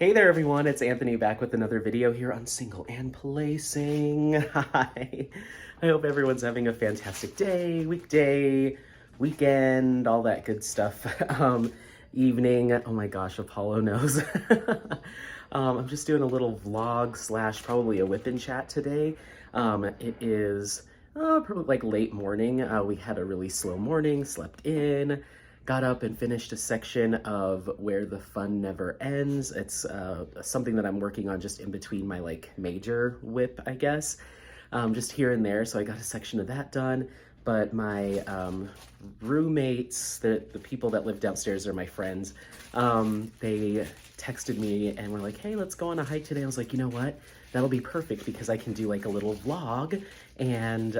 Hey there everyone, it's Anthony back with another video here on Single and Placing. Hi. I hope everyone's having a fantastic day, weekday, weekend, all that good stuff. Evening, oh my gosh, Apollo knows. I'm just doing a little vlog slash probably a WIP Chat today. It is probably like late morning. We had a really slow morning, slept in, got up and finished a section of Where the Fun Never Ends. It's something that I'm working on just in between my like major WIP, I guess, just here and there. So I got a section of that done. But my roommates, the people that live downstairs are my friends, they texted me and were like, hey, let's go on a hike today. I was like, you know what? That'll be perfect because I can do like a little vlog and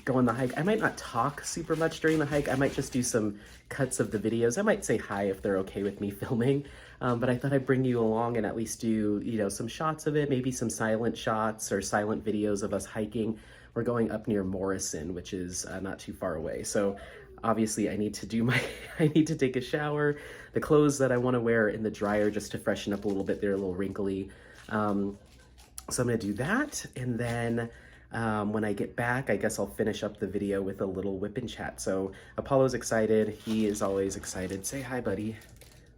go on the hike. I might not talk super much during the hike. I might just do some cuts of the videos. I might say hi if they're okay with me filming. But I thought I'd bring you along and at least do, you know, some shots of it, maybe some silent shots or silent videos of us hiking. We're going up near Morrison, which is not too far away. So obviously I need to do I need to take a shower. The clothes that I want to wear are in the dryer just to freshen up a little bit. They're a little wrinkly. So I'm gonna do that, and then when I get back, I guess I'll finish up the video with a little WIP Chat. So Apollo's excited. He is always excited. Say hi, buddy.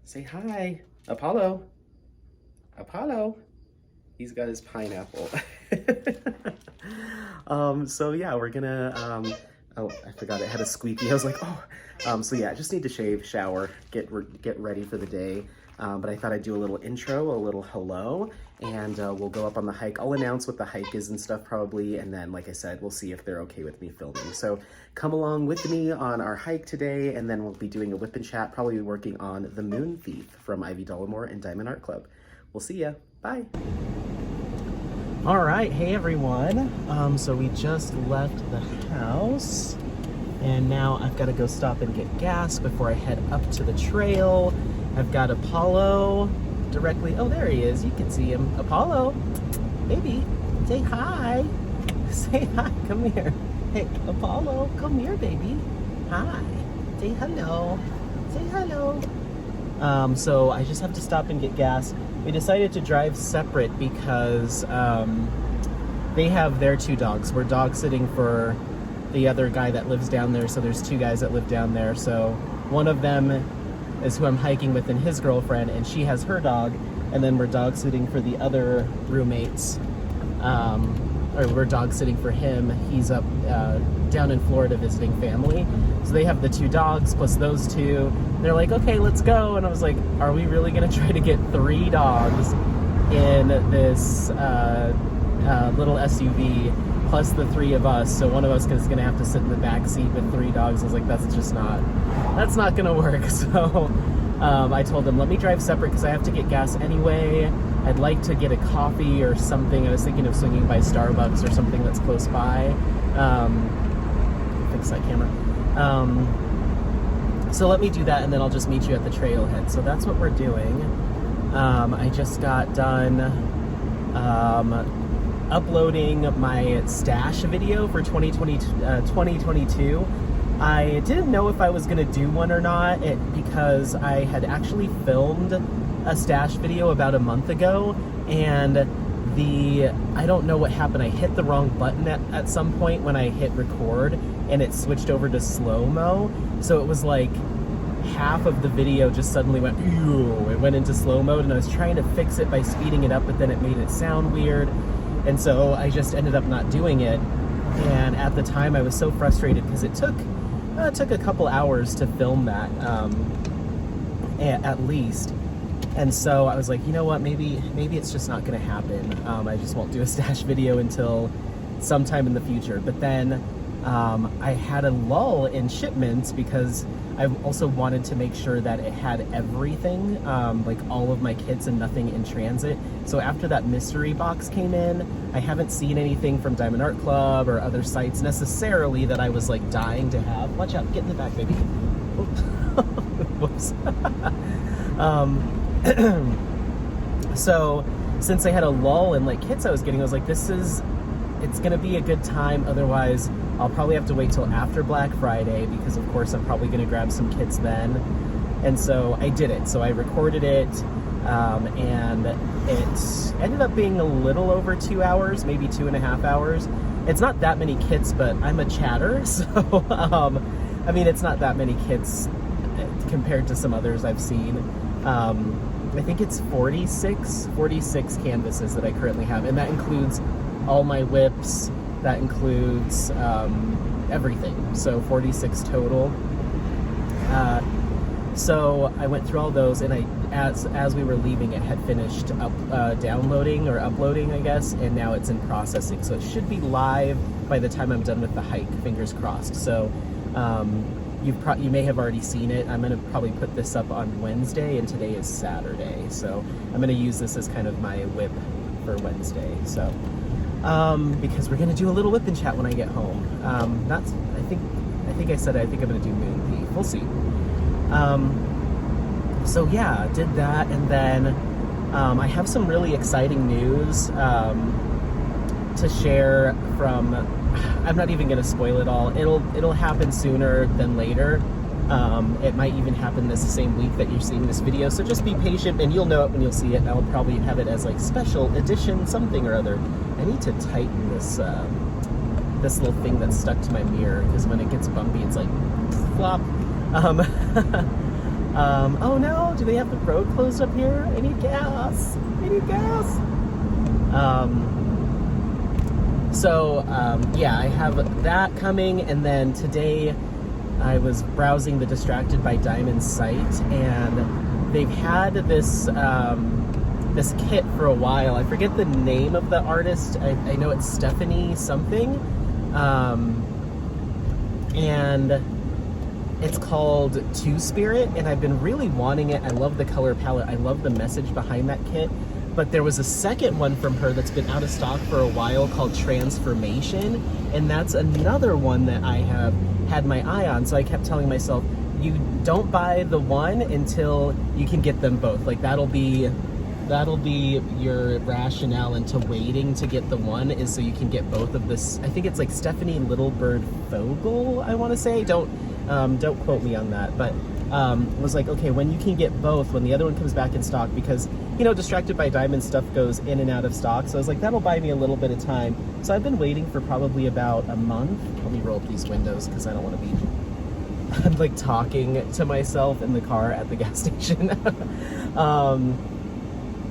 Say hi. Apollo. Apollo. He's got his pineapple. So yeah, we're gonna, oh, I forgot it had a squeaky. I was like, oh. So yeah, I just need to shave, shower, get ready for the day. But I thought I'd do a little intro, a little hello, and we'll go up on the hike. I'll announce what the hike is and stuff probably, and then, like I said, we'll see if they're okay with me filming. So come along with me on our hike today, and then we'll be doing a WIP Chat, probably working on The Moon Thief from Ivy Dollamore and Diamond Art Club. We'll see ya. Bye. All right, hey everyone. So we just left the house, and now I've got to go stop and get gas before I head up to the trail. I've got Apollo directly, oh, there he is, you can see him. Apollo, baby, say hi. Say hi, come here. Hey, Apollo, come here, baby. Hi, say hello. Say hello. So I just have to stop and get gas. We decided to drive separate because they have their two dogs. We're dog sitting for the other guy that lives down there, so there's two guys that live down there. So one of them is who I'm hiking with and his girlfriend, and she has her dog, and then we're dog sitting for the other roommates, or we're dog sitting for him. He's up down in Florida visiting family, so they have the two dogs plus those two. They're like, okay, let's go, and I was like, are we really gonna try to get 3 dogs in this little SUV plus the 3 of us? So one of us is gonna have to sit in the back seat with 3 dogs. I was like, that's not gonna work. So I told them, let me drive separate because I have to get gas anyway. I'd like to get a coffee or something. I was thinking of swinging by Starbucks or something that's close by. Fix that camera. So let me do that, and then I'll just meet you at the trailhead. So that's what we're doing. I just got done uploading my stash video for 2022. I didn't know if I was gonna do one or not because I had actually filmed a stash video about a month ago, and I don't know what happened. I hit the wrong button at some point when I hit record, and it switched over to slow-mo. So it was like half of the video just suddenly went, ew, it went into slow mode, and I was trying to fix it by speeding it up, but then it made it sound weird. And so I just ended up not doing it. And at the time I was so frustrated because it took a couple hours to film that, at least. And so I was like, you know what, maybe it's just not gonna happen. I just won't do a stash video until sometime in the future. But then I had a lull in shipments because I also wanted to make sure that it had everything, like all of my kits and nothing in transit. So after that mystery box came in, I haven't seen anything from Diamond Art Club or other sites necessarily that I was like dying to have. Watch out, get in the back, baby. Whoops. So since I had a lull in like kits I was getting, I was like, it's gonna be a good time. Otherwise, I'll probably have to wait till after Black Friday because of course I'm probably gonna grab some kits then. And so I did it. So I recorded it, and it ended up being a little over 2 hours, maybe 2.5 hours. It's not that many kits, but I'm a chatter, so I mean, it's not that many kits compared to some others I've seen. I think it's 46 canvases that I currently have, and that includes all my WIPs, that includes everything, so 46 total. So I went through all those, and as we were leaving, it had finished downloading or uploading, I guess, and now it's in processing. So it should be live by the time I'm done with the hike, fingers crossed. So you may have already seen it. I'm going to probably put this up on Wednesday, and today is Saturday. So I'm going to use this as kind of my WIP for Wednesday. So because we're going to do a little WIP chat when I get home. I think I said I think I'm going to do Moon Peak. We'll see. So yeah, did that, and then I have some really exciting news to share from. I'm not even going to spoil it all. It'll happen sooner than later. It might even happen this same week that you're seeing this video. So just be patient, and you'll know it when you'll see it. And I'll probably have it as like special edition something or other. I need to tighten this this little thing that's stuck to my mirror, because when it gets bumpy, it's like flop. Oh no, do they have the road closed up here? I need gas. I need gas. Yeah, I have that coming, and then today I was browsing the Distracted by Diamonds site, and they've had this this kit for a while. I forget the name of the artist. I know it's Stephanie something, and it's called Two Spirit, and I've been really wanting it. I love the color palette. I love the message behind that kit. But there was a second one from her that's been out of stock for a while called Transformation, and that's another one that I have had my eye on. So I kept telling myself, you don't buy the one until you can get them both. Like that'll be your rationale into waiting to get the one, is so you can get both of this. I think it's like Stephanie Littlebird Fogel, I want to say. Don't quote me on that, but was like, okay, when you can get both, when the other one comes back in stock, because you know, Distracted by Diamonds stuff goes in and out of stock. So I was like, that'll buy me a little bit of time. So I've been waiting for probably about a month. Let me roll up these windows because I don't want to be I'm like talking to myself in the car at the gas station. I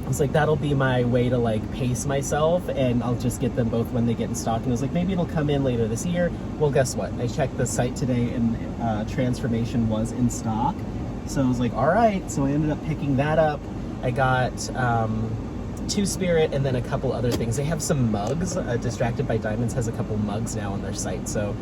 was like, that'll be my way to like pace myself, and I'll just get them both when they get in stock. And I was like, maybe it'll come in later this year. Well, guess what? I checked the site today, and Transformation was in stock. So I was like, all right. So I ended up picking that up. I got Two Spirit and then a couple other things. They have some mugs. Distracted by Diamonds has a couple mugs now on their site. So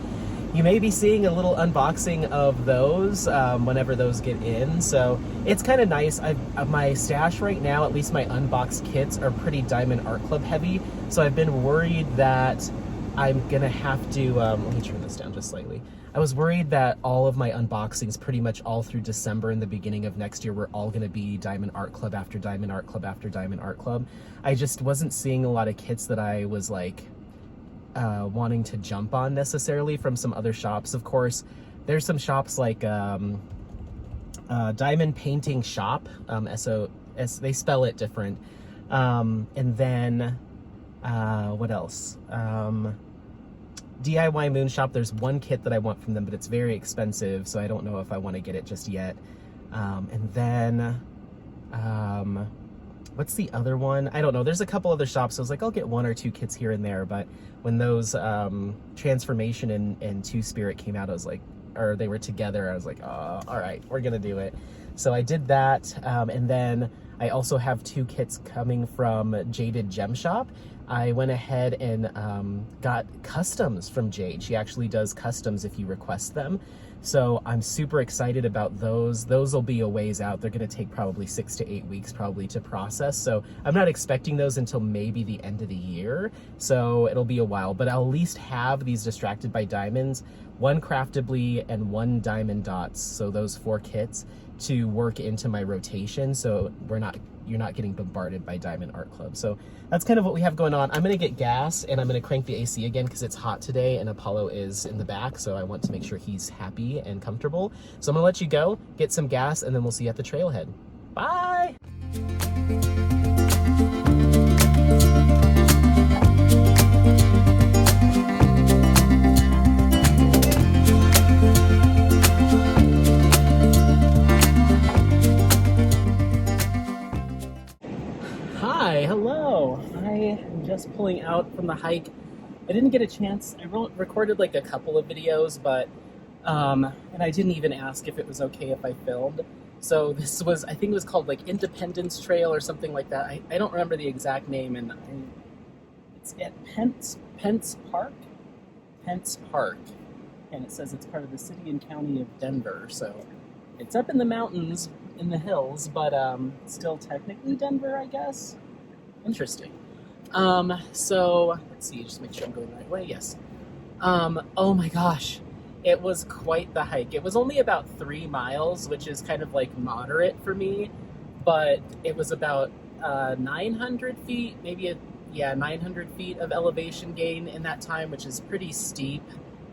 you may be seeing a little unboxing of those whenever those get in. So it's kind of nice. My stash right now, at least my unboxed kits, are pretty Diamond Art Club heavy. So I've been worried that I'm gonna have to, let me turn this down just slightly. I was worried that all of my unboxings pretty much all through December and the beginning of next year were all gonna be Diamond Art Club after Diamond Art Club after Diamond Art Club. I just wasn't seeing a lot of kits that I was like, wanting to jump on necessarily from some other shops. Of course, there's some shops like Diamond Painting Shop, S-O-S, they spell it different. And then, what else? DIY Moon Shop, there's one kit that I want from them, but it's very expensive, so I don't know if I want to get it just yet. And then, what's the other one? I don't know. There's a couple other shops. So I was like, I'll get one or two kits here and there. But when those Transformation and Two Spirit came out, I was like, or they were together, I was like, oh, all right, we're going to do it. So I did that. And then I also have two kits coming from Jaded Gem Shop. I went ahead and got customs from Jade. She actually does customs if you request them. So I'm super excited about those. Those will be a ways out. They're going to take probably 6 to 8 weeks probably to process. So I'm not expecting those until maybe the end of the year. So it'll be a while, but I'll at least have these Distracted by Diamonds, one Craftably and one Diamond Dots. So those 4 kits to work into my rotation. So you're not getting bombarded by Diamond Art Club. So that's kind of what we have going on. I'm gonna get gas and I'm gonna crank the AC again because it's hot today and Apollo is in the back. So I want to make sure he's happy and comfortable. So I'm gonna let you go, get some gas, and then we'll see you at the trailhead. Bye. pulling out from the hike. I didn't get a chance. I recorded like a couple of videos, but and I didn't even ask if it was okay if I filmed. So this was, I think it was called like Independence Trail or something like that. I don't remember the exact name, and it's at Pence Park, and it says it's part of the city and county of Denver. So it's up in the mountains, in the hills, but still technically Denver, I guess. Interesting. So let's see, just make sure I'm going the right way. Yes. Oh my gosh. It was quite the hike. It was only about 3 miles, which is kind of like moderate for me, but it was about 900 feet, maybe 900 feet of elevation gain in that time, which is pretty steep,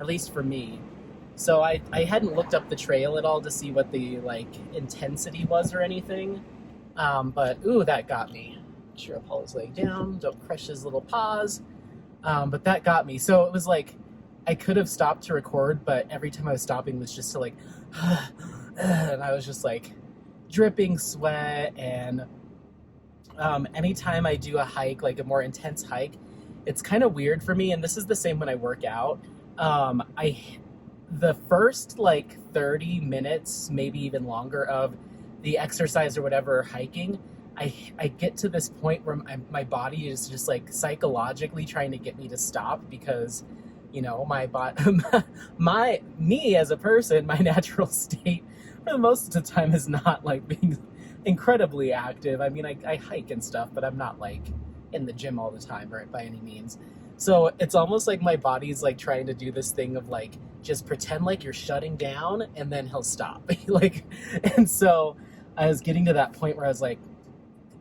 at least for me. So I hadn't looked up the trail at all to see what the like intensity was or anything, but ooh, that got me. Make sure Apollo's laying down, don't crush his little paws, but that got me. So it was like, I could have stopped to record, but every time I was stopping was just to like, and I was just like dripping sweat. And anytime I do a hike, like a more intense hike, it's kind of weird for me. And this is the same when I work out. The first like 30 minutes, maybe even longer of the exercise or whatever hiking, I get to this point where my body is just like psychologically trying to get me to stop, because you know, me as a person, my natural state for the most of the time is not like being incredibly active. I mean, I hike and stuff, but I'm not like in the gym all the time, right, by any means. So it's almost like my body's like trying to do this thing of like, just pretend like you're shutting down and then he'll stop. Like, and so I was getting to that point where I was like,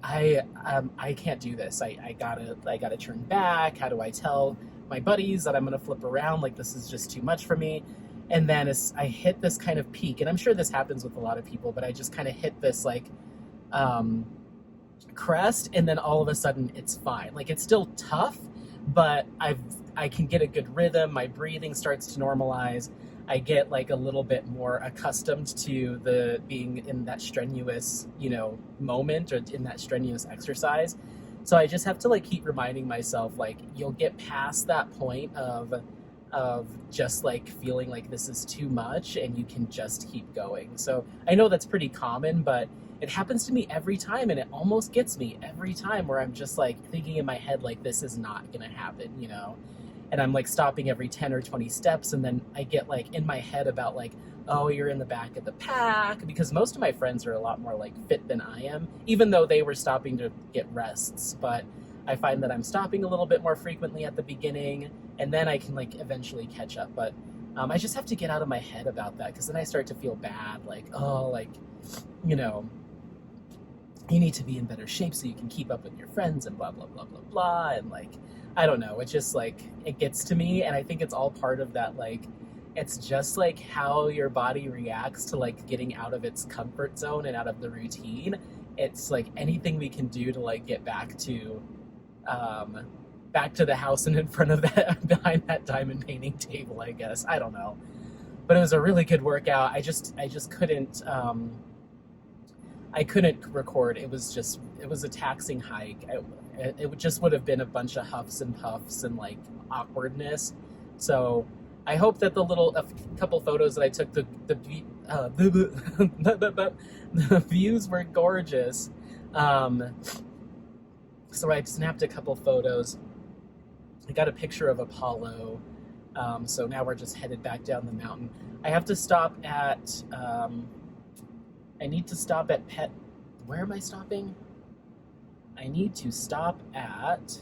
I can't do this. I gotta turn back. How do I tell my buddies that I'm gonna flip around? Like, this is just too much for me. And then as I hit this kind of peak, and I'm sure this happens with a lot of people, but I just kind of hit this like crest, and then all of a sudden it's fine. Like, it's still tough, but I can get a good rhythm. My breathing starts to normalize. I get like a little bit more accustomed to the being in that strenuous, you know, moment, or in that strenuous exercise. So I just have to like keep reminding myself, like, you'll get past that point of just like feeling like this is too much, and you can just keep going. So I know that's pretty common, but it happens to me every time, and it almost gets me every time, where I'm just like thinking in my head, like, this is not gonna happen, you know? And I'm like stopping every 10 or 20 steps, and then I get like in my head about like, oh, you're in the back of the pack, because most of my friends are a lot more like fit than I am, even though they were stopping to get rests. But I find that I'm stopping a little bit more frequently at the beginning, and then I can like eventually catch up. But I just have to get out of my head about that, because then I start to feel bad, like, oh, like, you know, you need to be in better shape so you can keep up with your friends and blah, blah, blah, blah, blah. And like, I don't know, it's just like, it gets to me. And I think it's all part of that, like, it's just like how your body reacts to like getting out of its comfort zone and out of the routine. It's like anything we can do to like get back to the house and in front of that, behind that diamond painting table, I guess. I don't know. But it was a really good workout. I just couldn't, I couldn't record. It was a taxing hike. It just would have been a bunch of huffs and puffs and like awkwardness. So I hope that a couple photos that I took, the views were gorgeous. So I snapped a couple photos. I got a picture of Apollo. So now we're just headed back down the mountain. I have to stop at, I need to stop at where am I stopping? I need to stop at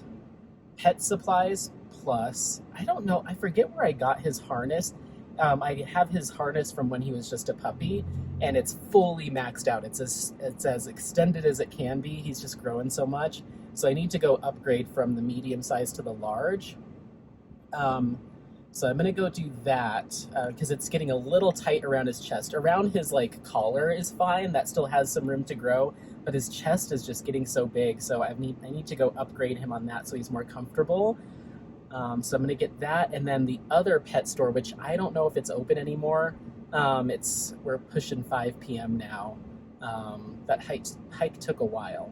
Pet Supplies Plus. I don't know, I forget where I got his harness. I have his harness from when he was just a puppy, and it's fully maxed out. It's as extended as it can be. He's just growing so much. So I need to go upgrade from the medium size to the large. So I'm gonna go do that, because it's getting a little tight around his chest. Around his like collar is fine, that still has some room to grow, but his chest is just getting so big. So I need to go upgrade him on that so he's more comfortable. So I'm gonna get that, and then the other pet store, which I don't know if it's open anymore. We're pushing 5 p.m. now. That hike took a while.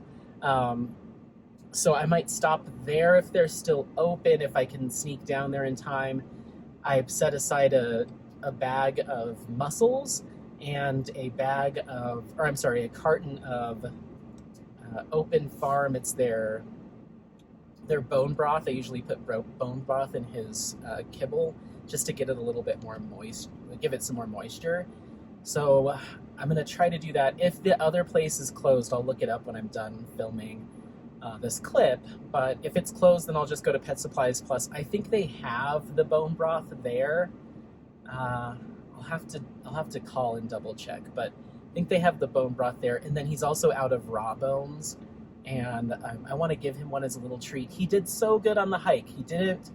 So I might stop there if they're still open, if I can sneak down there in time. I've set aside a bag of mussels and a carton of Open Farm. It's their bone broth. I usually put bone broth in his kibble just to get it a little bit more moist, give it some more moisture. So I'm gonna try to do that. If the other place is closed, I'll look it up when I'm done filming this clip. But if it's closed, then I'll just go to Pet Supplies Plus. I think they have the bone broth there. I'll have to call and double check, but I think they have the bone broth there. And then he's also out of raw bones, and I want to give him one as a little treat. He did so good on the hike. He didn't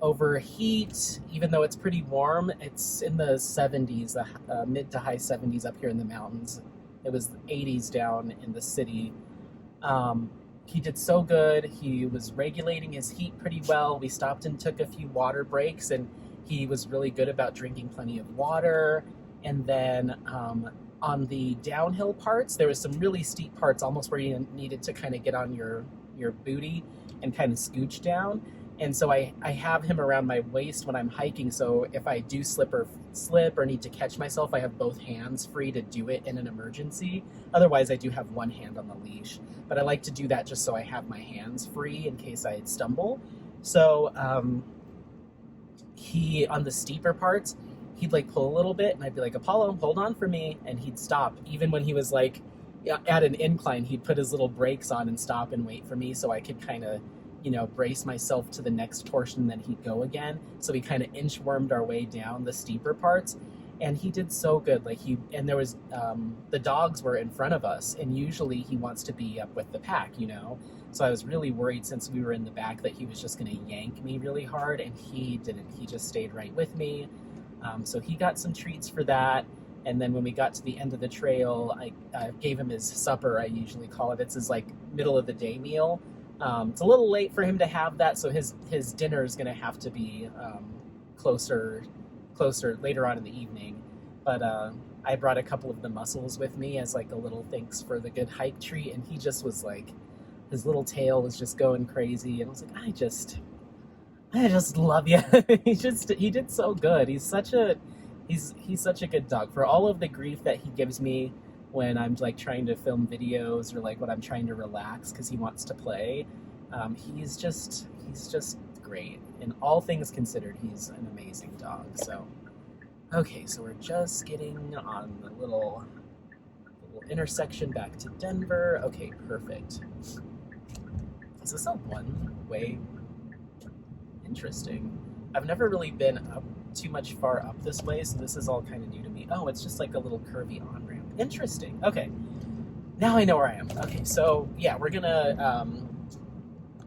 overheat, even though it's pretty warm. It's in the 70s, mid to high 70s up here in the mountains. It was 80s down in the city. He did so good. He was regulating his heat pretty well. We stopped and took a few water breaks, and he was really good about drinking plenty of water. And then on the downhill parts, there was some really steep parts, almost where you needed to kind of get on your booty and kind of scooch down. And so I have him around my waist when I'm hiking, so if I do slip or need to catch myself, I have both hands free to do it in an emergency. Otherwise, I do have one hand on the leash. But I like to do that just so I have my hands free in case I stumble. So he, on the steeper parts, he'd like pull a little bit, and I'd be like, Apollo, hold on for me, and he'd stop. Even when he was like at an incline, he'd put his little brakes on and stop and wait for me so I could kind of, brace myself to the next portion, then he'd go again. So we kind of inchwormed our way down the steeper parts, and he did so good. And there was, the dogs were in front of us, and usually he wants to be up with the pack, So I was really worried, since we were in the back, that he was just going to yank me really hard, and he didn't. He just stayed right with me. So he got some treats for that. And then when we got to the end of the trail, I gave him his supper, I usually call it. It's his middle of the day meal. It's a little late for him to have that, so his dinner is going to have to be closer later on in the evening. But I brought a couple of the mussels with me as a little thanks for the good hike treat, and he just was his little tail was just going crazy, and I was like, I just love you. He did so good. He's such a good dog. For all of the grief that he gives me when I'm trying to film videos, or when I'm trying to relax because he wants to play, he's just great. In all things considered, he's an amazing dog. So okay, so we're just getting on the little intersection back to Denver. Okay, perfect. Is this a one-way? Interesting. I've never really been up too much far up this way, so this is all kind of new to me. Oh, it's just a little curvy on-ramp. Interesting. Okay, now I know where I am. Okay, so yeah, we're gonna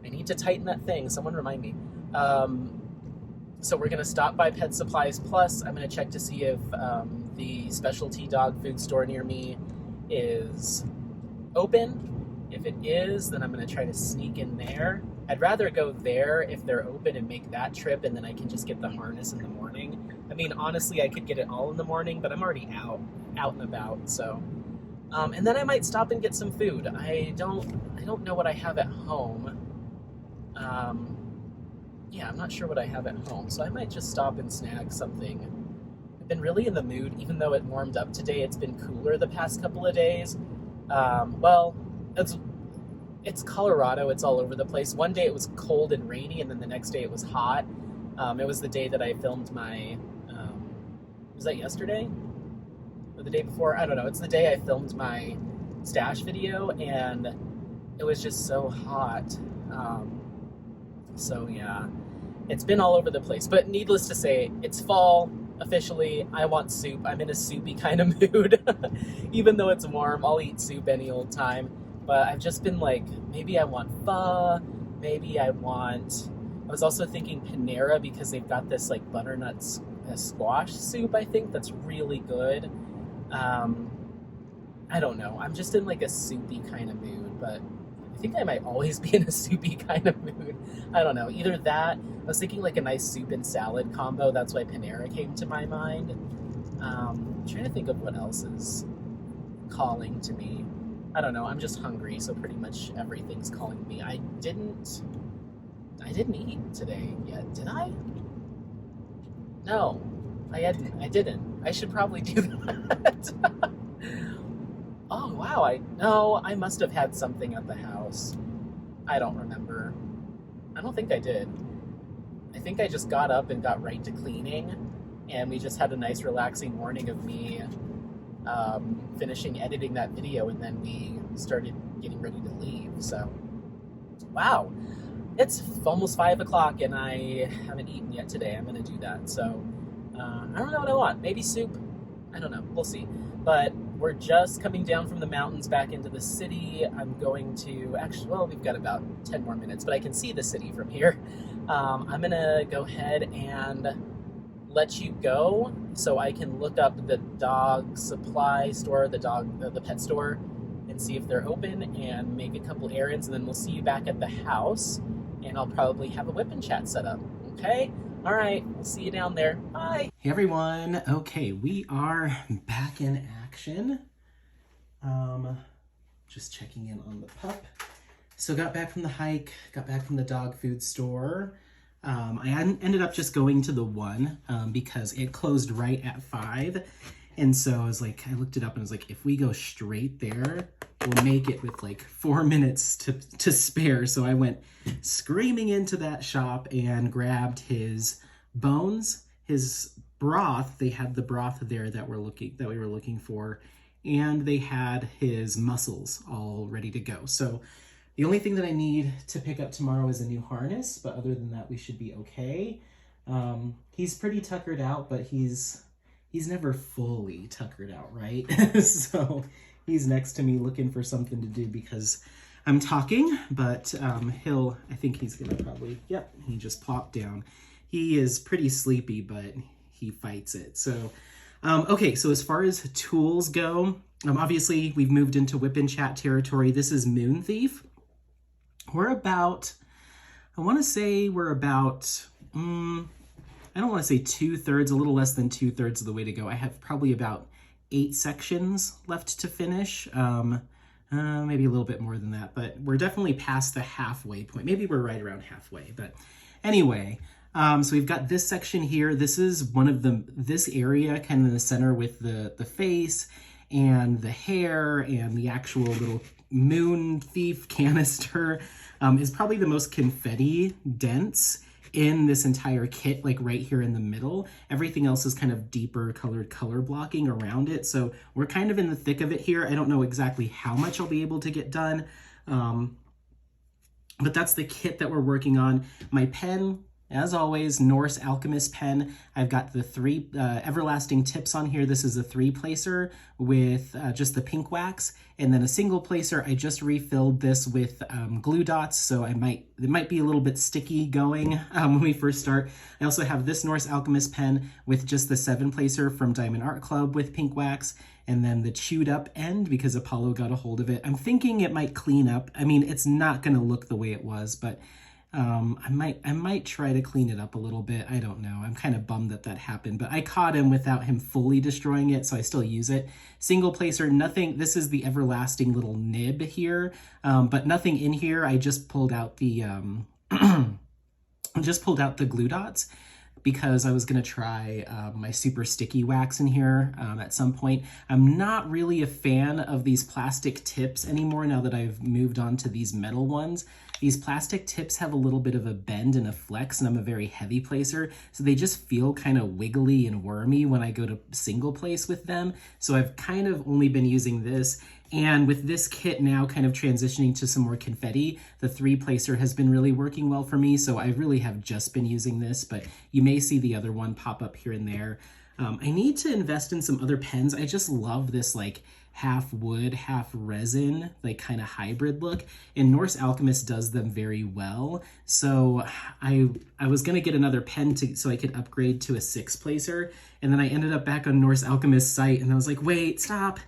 I need to tighten that thing. Someone remind me. So we're gonna stop by Pet Supplies Plus. I'm gonna check to see if the specialty dog food store near me is open. If it is, then I'm gonna try to sneak in there. I'd rather go there if they're open and make that trip, and then I can just get the harness in the morning. I mean, honestly, I could get it all in the morning, but I'm already out and about, so. And then I might stop and get some food. I don't know what I have at home. Yeah, I'm not sure what I have at home, so I might just stop and snag something. I've been really in the mood, even though it warmed up today. It's been cooler the past couple of days. Well, it's Colorado. It's all over the place. One day it was cold and rainy, and then the next day it was hot. It was the day that I filmed my, was that yesterday? Or the day before? I don't know. It's the day I filmed my stash video, and it was just so hot. So yeah, it's been all over the place. But needless to say, it's fall officially. I want soup. I'm in a soupy kind of mood. Even though it's warm, I'll eat soup any old time. But I've just been maybe I want pho, maybe I was also thinking Panera, because they've got this butternut squash soup, I think, that's really good. I don't know. I'm just in a soupy kind of mood, but I think I might always be in a soupy kind of mood. I don't know. Either that, I was thinking a nice soup and salad combo. That's why Panera came to my mind. I'm trying to think of what else is calling to me. I don't know, I'm just hungry, so pretty much everything's calling me. I didn't eat today yet, did I? No, I didn't. I should probably do that. Oh, wow, no, I must have had something at the house. I don't remember. I don't think I did. I think I just got up and got right to cleaning, and we just had a nice relaxing morning of me finishing editing that video, and then we started getting ready to leave. So, wow, it's almost 5 o'clock and I haven't eaten yet today. I'm gonna do that. So, I don't know what I want. Maybe soup? I don't know. We'll see. But we're just coming down from the mountains back into the city. I'm going to, actually, well, we've got about 10 more minutes, but I can see the city from here. I'm gonna go ahead and let you go so I can look up the dog supply store, the pet store, and see if they're open and make a couple errands, and then we'll see you back at the house, and I'll probably have a WIP Chat set up. Okay? All right, we'll see you down there. Bye. Hey everyone. Okay, we are back in action. Just checking in on the pup. So got back from the hike, got back from the dog food store. I ended up just going to the one because it closed right at 5. And so I was like, I looked it up and I was like, if we go straight there, we'll make it with like 4 minutes to spare. So I went screaming into that shop and grabbed his bones, his broth. They had the broth there that we were looking for, and they had his muscles all ready to go. So the only thing that I need to pick up tomorrow is a new harness, but other than that, we should be okay. He's pretty tuckered out, but he's never fully tuckered out, right? So he's next to me looking for something to do because I'm talking, but I think he's gonna probably, yep, he just plopped down. He is pretty sleepy, but he fights it. So, okay, so as far as tools go, obviously we've moved into WIP Chat territory. This is Moon Thief. We're about, I want to say we're about, I don't want to say 2/3, a little less than 2/3 of the way to go. I have probably about 8 sections left to finish. Maybe a little bit more than that, but we're definitely past the halfway point. Maybe we're right around halfway, but anyway, so we've got this section here. This is one of this area kind of in the center with the face and the hair and the actual little Moon Thief canister is probably the most confetti dense in this entire kit, like right here in the middle. Everything else is kind of deeper colored color blocking around it. So we're kind of in the thick of it here. I don't know exactly how much I'll be able to get done, but that's the kit that we're working on. My pen, as always, Norse Alchemist pen. I've got the 3 everlasting tips on here. This is a 3-placer with just the pink wax, and then a single placer. I just refilled this with glue dots, so it might be a little bit sticky going when we first start. I also have this Norse Alchemist pen with just the 7-placer from Diamond Art Club with pink wax, and then the chewed up end because Apollo got a hold of it. I'm thinking it might clean up. I mean, it's not gonna look the way it was, but I might try to clean it up a little bit. I don't know. I'm kind of bummed that happened, but I caught him without him fully destroying it, so I still use it. Single placer, nothing. This is the everlasting little nib here, but nothing in here. I just pulled out the glue dots because I was gonna try my super sticky wax in here at some point. I'm not really a fan of these plastic tips anymore now that I've moved on to these metal ones. These plastic tips have a little bit of a bend and a flex, and I'm a very heavy placer, so they just feel kind of wiggly and wormy when I go to single place with them. So I've kind of only been using this, and with this kit now kind of transitioning to some more confetti, the 3-placer has been really working well for me, so I really have just been using this, but you may see the other one pop up here and there. I need to invest in some other pens. I just love this like half wood, half resin, like kind of hybrid look, and Norse Alchemist does them very well. So I was gonna get another pen so I could upgrade to a 6-placer, and then I ended up back on Norse Alchemist site, and I was like, wait, stop.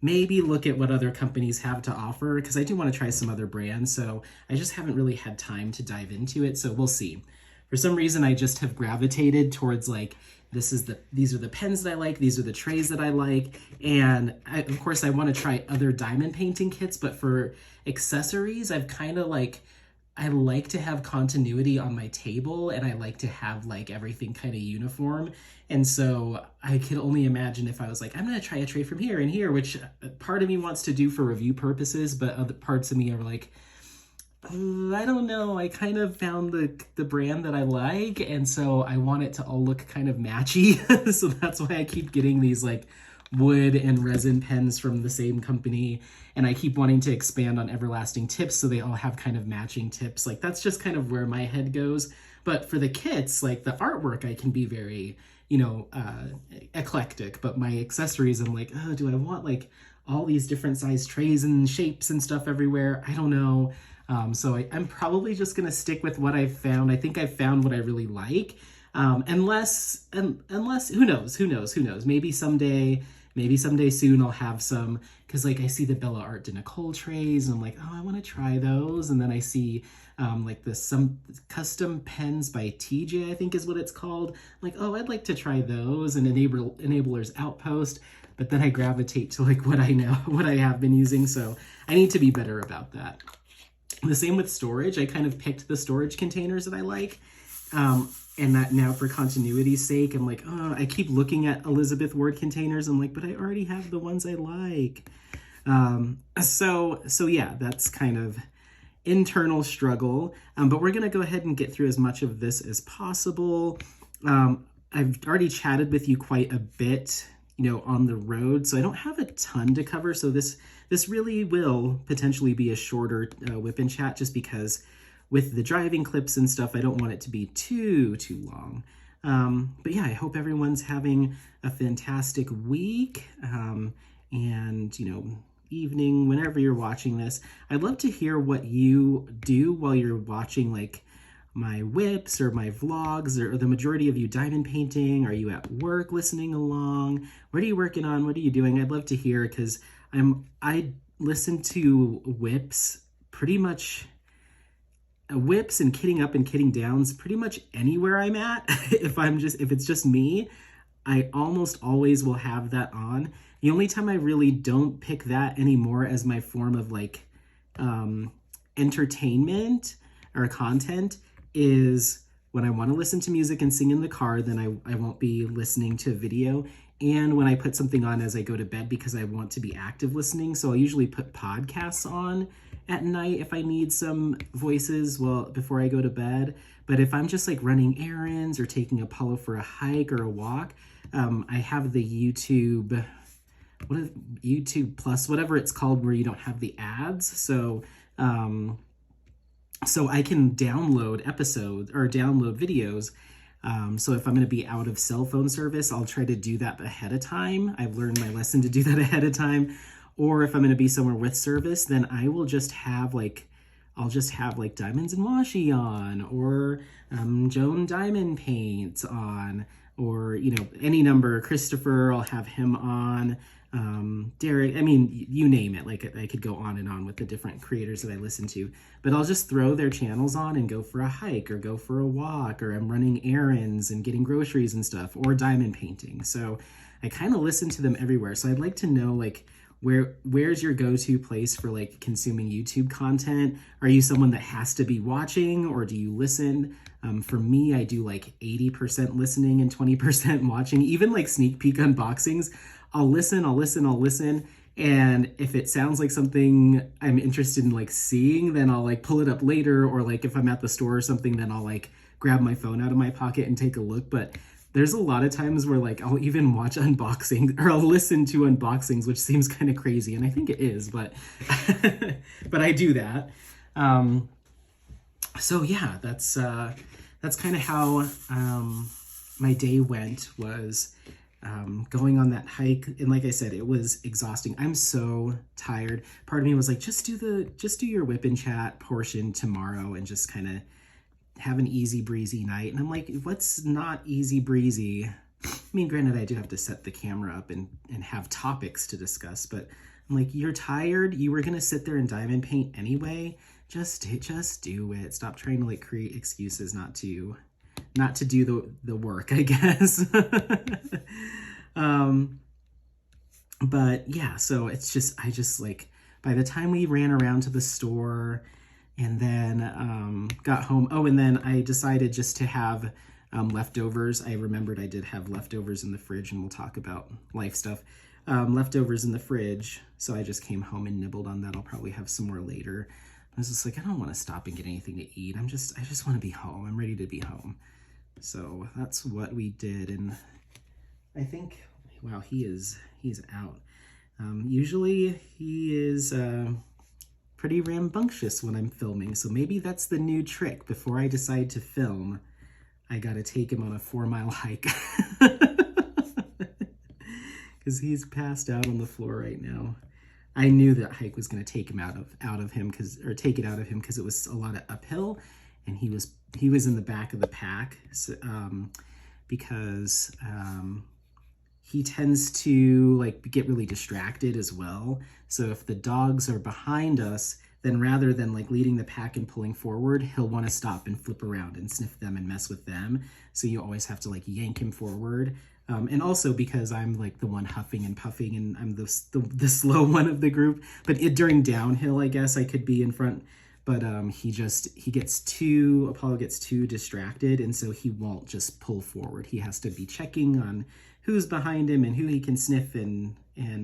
Maybe look at what other companies have to offer, because I do want to try some other brands, so I just haven't really had time to dive into it, so we'll see. For some reason, I just have gravitated towards like these are the pens that I like, these are the trays that I like. And of course I want to try other diamond painting kits, but for accessories, I've kind of like, I like to have continuity on my table, and I like to have like everything kind of uniform. And so I could only imagine if I was like, I'm going to try a tray from here and here, which part of me wants to do for review purposes, but other parts of me are like, I don't know. I kind of found the brand that I like, and so I want it to all look kind of matchy. So that's why I keep getting these like wood and resin pens from the same company, and I keep wanting to expand on everlasting tips so they all have kind of matching tips. Like that's just kind of where my head goes. But for the kits, like the artwork, I can be very, eclectic, but my accessories, I'm like, oh, do I want like all these different size trays and shapes and stuff everywhere? I don't know. So I'm probably just going to stick with what I've found. I think I've found what I really like. Unless who knows, maybe someday soon I'll have some, because like I see the Bella Art de Nicole trays and I'm like, oh, I want to try those. And then I see like some custom pens by TJ, I think is what it's called. I'm like, oh, I'd like to try those, and Enabler's Outpost. But then I gravitate to like what I know, what I have been using. So I need to be better about that. The same with storage. I kind of picked the storage containers that I like. And that now for continuity's sake, I'm like, oh, I keep looking at Elizabeth Ward containers. I'm like, but I already have the ones I like. So yeah, that's kind of internal struggle. But we're going to go ahead and get through as much of this as possible. I've already chatted with you quite a bit, on the road, so I don't have a ton to cover. So this really will potentially be a shorter WIP Chat, just because with the driving clips and stuff, I don't want it to be too long. But yeah, I hope everyone's having a fantastic week, and evening, whenever you're watching this. I'd love to hear what you do while you're watching like my WIPs or my vlogs, or the majority of you diamond painting. Are you at work listening along? What are you working on? What are you doing? I'd love to hear, because I listen to WIPs pretty much, WIPs and kitting up and kitting downs pretty much anywhere I'm at. If it's just me, I almost always will have that on. The only time I really don't pick that anymore as my form of like entertainment or content is when I want to listen to music and sing in the car. Then I won't be listening to video. And when I put something on as I go to bed, because I want to be active listening. So I'll usually put podcasts on at night if I need some voices before I go to bed. But if I'm just like running errands or taking Apollo for a hike or a walk, I have the YouTube Plus, whatever it's called, where you don't have the ads. So I can download episodes or download videos. So if I'm going to be out of cell phone service, I'll try to do that ahead of time. I've learned my lesson to do that ahead of time. Or if I'm going to be somewhere with service, then I will just have like, Diamonds and Washi on, or Joan Diamond Paints on, or, any number. Christopher, I'll have him on. Derek, I mean, you name it. Like I could go on and on with the different creators that I listen to, but I'll just throw their channels on and go for a hike or go for a walk, or I'm running errands and getting groceries and stuff, or diamond painting. So I kind of listen to them everywhere. So I'd like to know like, where's your go-to place for like consuming YouTube content? Are you someone that has to be watching, or do you listen? For me, I do like 80% listening and 20% watching. Even like sneak peek unboxings, I'll listen. And if it sounds like something I'm interested in like seeing, then I'll like pull it up later. Or like if I'm at the store or something, then I'll like grab my phone out of my pocket and take a look. But there's a lot of times where like I'll even watch unboxing, or I'll listen to unboxings, which seems kind of crazy, and I think it is, but but I do that. So yeah, that's kind of how my day went, was going on that hike. And like I said, it was exhausting. I'm so tired. Part of me was like, just do your WIP Chat portion tomorrow and just kind of have an easy breezy night. And I'm like, what's not easy breezy? I mean, granted, I do have to set the camera up and have topics to discuss, but I'm like, you're tired. You were going to sit there and diamond paint anyway. Just do it. Stop trying to like create excuses not to not to do the work, I guess. But yeah, so it's just, I just like, by the time we ran around to the store and then got home, oh, and then I decided just to have leftovers. I remembered I did have leftovers in the fridge, and we'll talk about life stuff. Leftovers in the fridge, so I just came home and nibbled on that. I'll probably have some more later. I was just like, I don't want to stop and get anything to eat. I just want to be home. I'm ready to be home. So that's what we did, and I think, wow, he's out. Usually he is pretty rambunctious when I'm filming, so maybe that's the new trick. Before I decide to film, I gotta take him on a 4-mile hike. Because he's passed out on the floor right now. I knew that hike was gonna take him out of him, take it out of him, because it was a lot of uphill, and he was in the back of the pack, so, because he tends to like get really distracted as well. So if the dogs are behind us, then rather than like leading the pack and pulling forward, he'll want to stop and flip around and sniff them and mess with them. So you always have to like yank him forward. And also because I'm like the one huffing and puffing, and I'm the slow one of the group. But during downhill, I guess I could be in front. But Apollo gets too distracted, and so he won't just pull forward. He has to be checking on who's behind him and who he can sniff and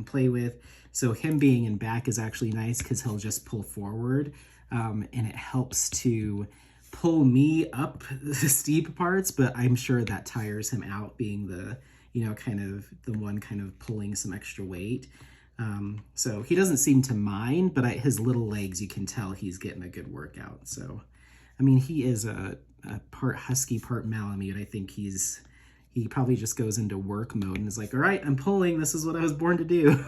play with. So him being in back is actually nice, because he'll just pull forward, and it helps to pull me up the steep parts, but I'm sure that tires him out, being the, kind of the one kind of pulling some extra weight. So he doesn't seem to mind, but his little legs, you can tell he's getting a good workout. So, I mean, he is a part husky, part Malamute. I think he probably just goes into work mode and is like, all right, I'm pulling. This is what I was born to do.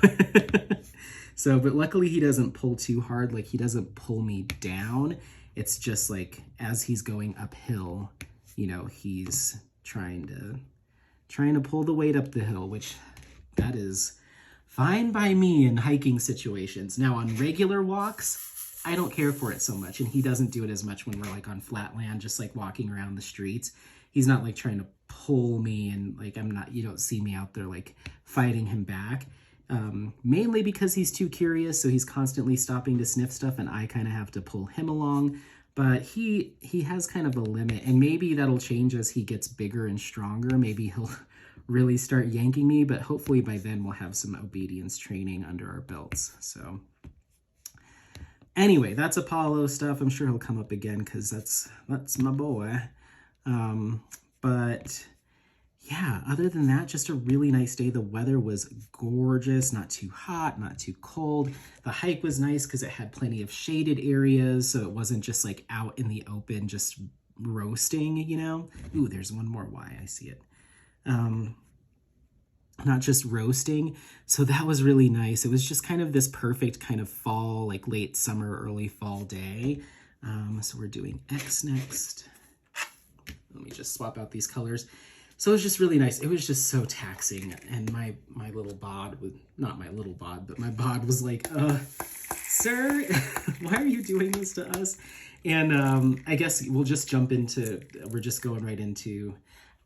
So, but luckily he doesn't pull too hard. Like, he doesn't pull me down. It's just like, as he's going uphill, he's trying to pull the weight up the hill, which that is fine by me in hiking situations. Now, on regular walks, I don't care for it so much, and he doesn't do it as much when we're like on flat land, just like walking around the streets. He's not like trying to pull me, and like you don't see me out there like fighting him back. Mainly because he's too curious, so he's constantly stopping to sniff stuff, and I kind of have to pull him along. But he has kind of a limit, and maybe that'll change as he gets bigger and stronger. Maybe he'll really start yanking me, but hopefully by then we'll have some obedience training under our belts. So anyway, that's Apollo stuff. I'm sure he'll come up again, because that's my boy. But yeah, other than that, just a really nice day. The weather was gorgeous, not too hot, not too cold. The hike was nice because it had plenty of shaded areas, so it wasn't just like out in the open, just roasting, Ooh, there's one more Y, I see it. Not just roasting. So that was really nice. It was just kind of this perfect kind of fall, like late summer, early fall day. So we're doing X next. Let me just swap out these colors. So it was just really nice. It was just so taxing. And my little bod, not my little bod, but my bod was like, sir, why are you doing this to us? And I guess we'll just we're just going right into,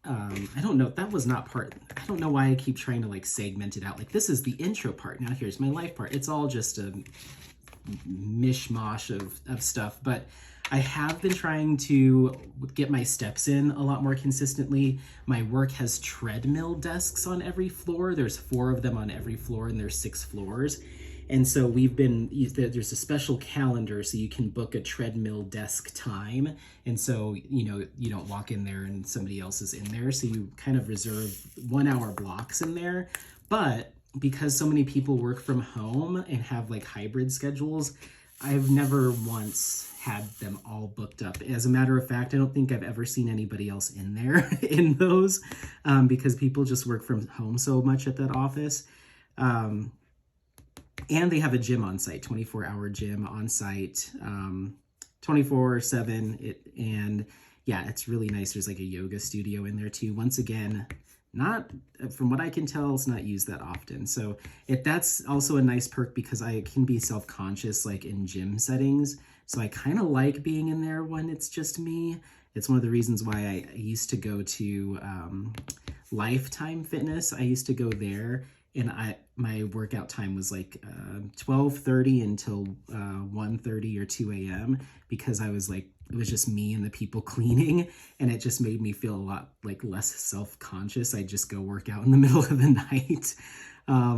I don't know, that was not part, I don't know why I keep trying to like segment it out. Like, this is the intro part. Now here's my life part. It's all just a mishmash of stuff, but I have been trying to get my steps in a lot more consistently. My work has treadmill desks on every floor. There's 4 of them on every floor, and there's 6 floors. And so there's a special calendar, so you can book a treadmill desk time. And so, you don't walk in there and somebody else is in there. So you kind of reserve 1-hour blocks in there. But because so many people work from home and have like hybrid schedules, I've never once had them all booked up. As a matter of fact, I don't think I've ever seen anybody else in there in those, because people just work from home so much at that office. And they have a gym on site, 24-hour gym on site, 24/7. And yeah, it's really nice. There's like a yoga studio in there too. Once again, not, from what I can tell, it's not used that often. So that's also a nice perk, because I can be self-conscious like in gym settings. So I kind of like being in there when it's just me. It's one of the reasons why I used to go to Lifetime Fitness. I used to go there, and my workout time was like 12:30 until 1:30 or 2 a.m. because I was like, it was just me and the people cleaning, and it just made me feel a lot like less self-conscious. I just go work out in the middle of the night,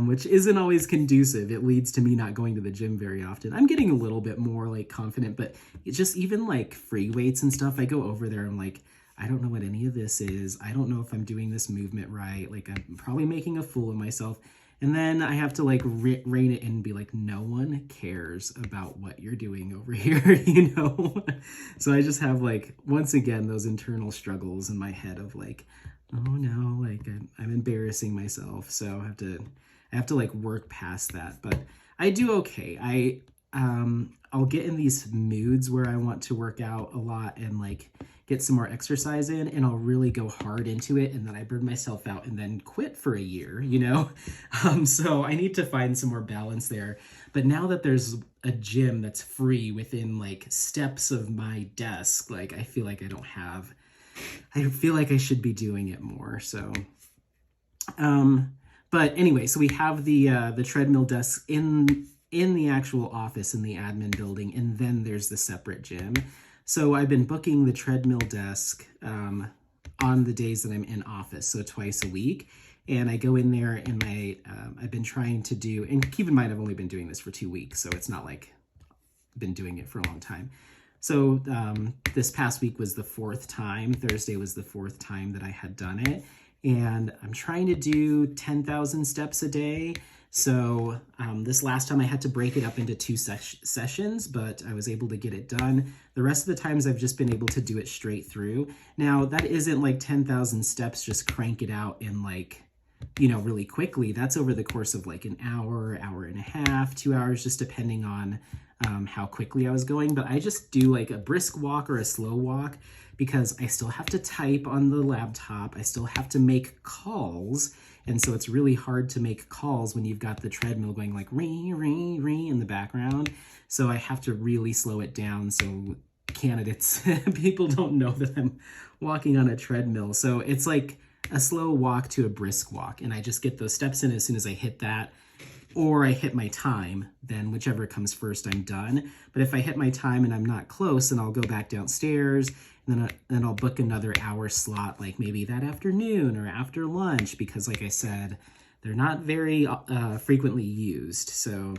which isn't always conducive. It leads to me not going to the gym very often. I'm getting a little bit more like confident, but it's just even like free weights and stuff. I go over there, I'm like, I don't know what any of this is. I don't know if I'm doing this movement right. Like, I'm probably making a fool of myself. And then I have to like rein it in and be like, no one cares about what you're doing over here, you know? So I just have like, once again, those internal struggles in my head of like, oh no, like I'm embarrassing myself. So I have to like work past that, but I do okay. I'll get in these moods where I want to work out a lot and like get some more exercise in, and I'll really go hard into it, and then I burn myself out and then quit for a year, you know? So I need to find some more balance there. But now that there's a gym that's free within like steps of my desk, like I feel like I feel like I should be doing it more. So, but anyway, so we have the treadmill desk in the actual office in the admin building, and then there's the separate gym. So I've been booking the treadmill desk on the days that I'm in office, so twice a week. And I go in there, and I've been trying to do, and keep in mind, I've only been doing this for 2 weeks, so it's not like I've been doing it for a long time. So this past week was the 4th time. Thursday was the 4th time that I had done it. And I'm trying to do 10,000 steps a day. So this last time I had to break it up into 2 sessions, but I was able to get it done. The rest of the times I've just been able to do it straight through. Now that isn't like 10,000 steps, just crank it out in like, you know, really quickly. That's over the course of like an hour, hour and a half, 2 hours, just depending on how quickly I was going. But I just do like a brisk walk or a slow walk because I still have to type on the laptop. I still have to make calls. And so it's really hard to make calls when you've got the treadmill going like ring, ring, ring in the background. So I have to really slow it down so candidates, people don't know that I'm walking on a treadmill. So it's like a slow walk to a brisk walk. And I just get those steps in as soon as I hit that, or I hit my time, then whichever comes first, I'm done. But if I hit my time and I'm not close, then I'll go back downstairs, and then I'll book another hour slot, like maybe that afternoon or after lunch, because like I said, they're not very frequently used. So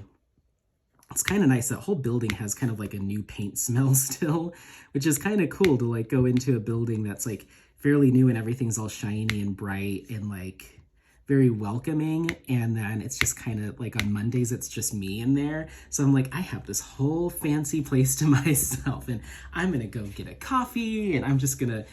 it's kind of nice. That whole building has kind of like a new paint smell still, which is kind of cool to like go into a building that's like fairly new and everything's all shiny and bright and like very welcoming. And then it's just kind of like on Mondays, it's just me in there. So I'm like, I have this whole fancy place to myself, and I'm going to go get a coffee, and I'm just going to,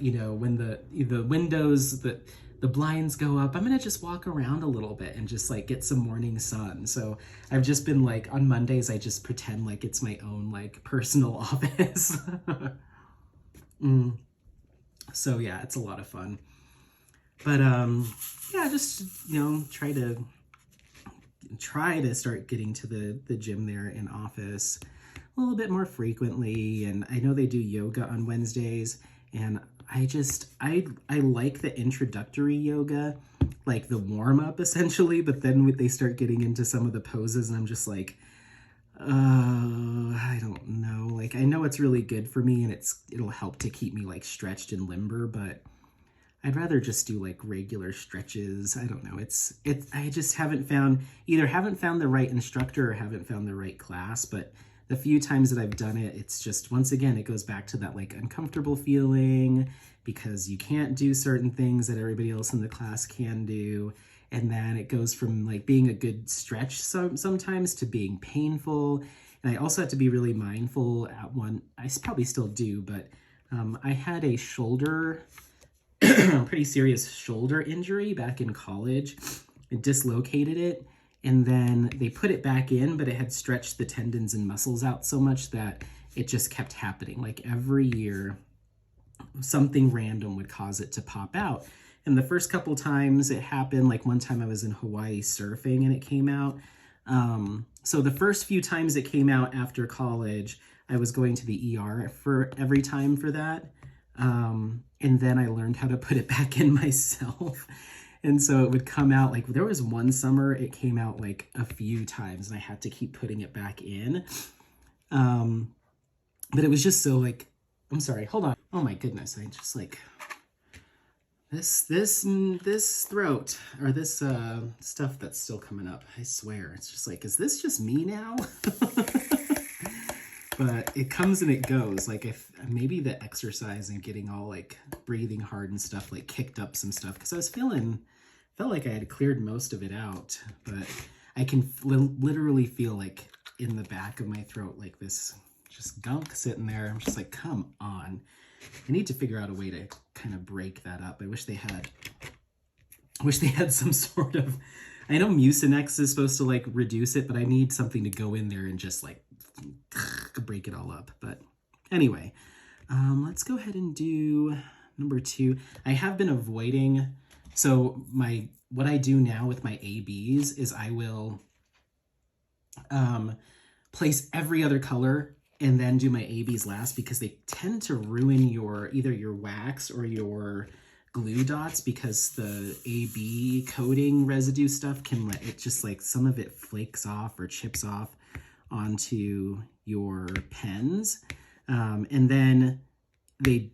you know, when the windows, the blinds go up, I'm going to just walk around a little bit and just like get some morning sun. So I've just been like, on Mondays, I just pretend like it's my own like personal office. So yeah, it's a lot of fun. But yeah, just, you know, try to start getting to the gym there in office a little bit more frequently. And I know they do yoga on Wednesdays, and I like the introductory yoga, like the warm up essentially, but then they start getting into some of the poses, and I'm just like, I don't know. Like, I know it's really good for me, and it'll help to keep me like stretched and limber, but I'd rather just do like regular stretches. I don't know. I just haven't found the right instructor or haven't found the right class, but the few times that I've done it, it's just, once again, it goes back to that like uncomfortable feeling because you can't do certain things that everybody else in the class can do. And then it goes from like being a good stretch sometimes to being painful. And I also have to be really mindful I probably still do, but I had a pretty serious shoulder injury back in college. It dislocated it, and then they put it back in, but it had stretched the tendons and muscles out so much that it just kept happening. Like every year, something random would cause it to pop out. And the first couple times it happened, like one time I was in Hawaii surfing and it came out. So the first few times it came out after college, I was going to the ER for every time for that. And then I learned how to put it back in myself. And so it would come out like, there was one summer it came out like a few times and I had to keep putting it back in. But it was just so like, I'm sorry, hold on. Oh my goodness, I just like, this throat, or this stuff that's still coming up, I swear. It's just like, is this just me now? But it comes and it goes. Like if maybe the exercise and getting all like breathing hard and stuff like kicked up some stuff, because I was felt like I had cleared most of it out, but I can literally feel like in the back of my throat like this just gunk sitting there. I'm just like, come on. I need to figure out a way to kind of break that up. I wish they had some sort of, I know Mucinex is supposed to like reduce it, but I need something to go in there and just like break it all up. But anyway, let's go ahead and do number 2. I have been avoiding, so what I do now with my ABs is I will place every other color and then do my ABs last, because they tend to ruin either your wax or your glue dots, because the AB coating residue stuff can let it just like, some of it flakes off or chips off onto your pens. And then they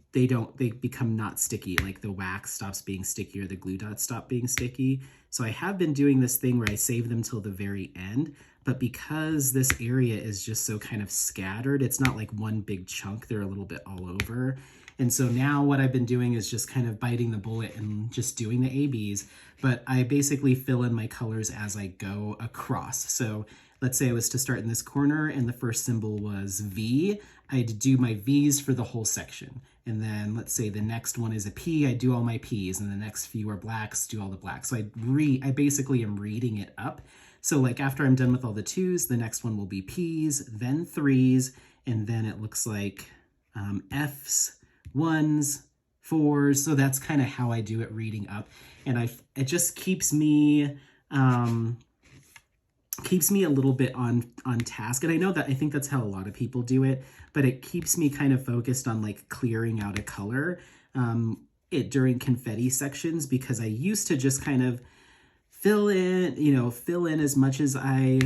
become not sticky, like the wax stops being sticky or the glue dots stop being sticky. So I have been doing this thing where I save them till the very end, but because this area is just so kind of scattered, it's not like one big chunk, they're a little bit all over. And so now what I've been doing is just kind of biting the bullet and just doing the ABs, but I basically fill in my colors as I go across. So let's say I was to start in this corner and the first symbol was V, I'd do my V's for the whole section. And then let's say the next one is a P, I do all my P's, and the next few are blacks, do all the blacks. So I basically am reading it up. So like after I'm done with all the 2s, the next one will be P's, then 3s, and then it looks like F's, 1s, 4s. So that's kind of how I do it reading up. And it just keeps me a little bit on task. And I think that's how a lot of people do it, but it keeps me kind of focused on like clearing out a color during confetti sections, because I used to just kind of fill in as much as I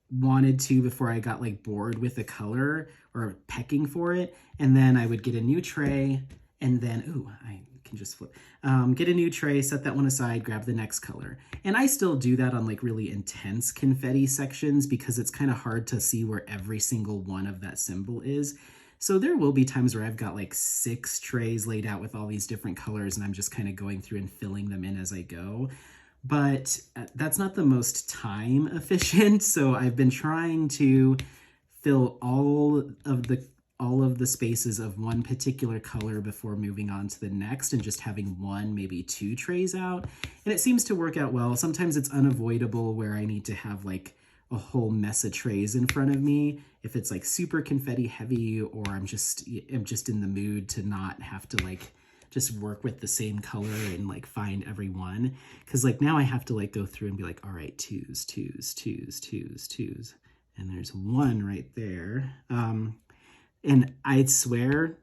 wanted to before I got like bored with the color or pecking for it. And then I would get a new tray and then, I can just flip, get a new tray, set that one aside, grab the next color. And I still do that on like really intense confetti sections, because it's kind of hard to see where every single one of that symbol is. So there will be times where I've got like 6 trays laid out with all these different colors and I'm just kind of going through and filling them in as I go. But that's not the most time efficient. So I've been trying to fill all of the spaces of one particular color before moving on to the next, and just having 1, maybe 2 trays out. And it seems to work out well. Sometimes it's unavoidable where I need to have like a whole mess of trays in front of me if it's like super confetti heavy, or I'm just in the mood to not have to like just work with the same color and like find every one. Cause like now I have to like go through and be like, all right, 2s, 2s, 2s, 2s, 2s. And there's 1 right there. And I'd swear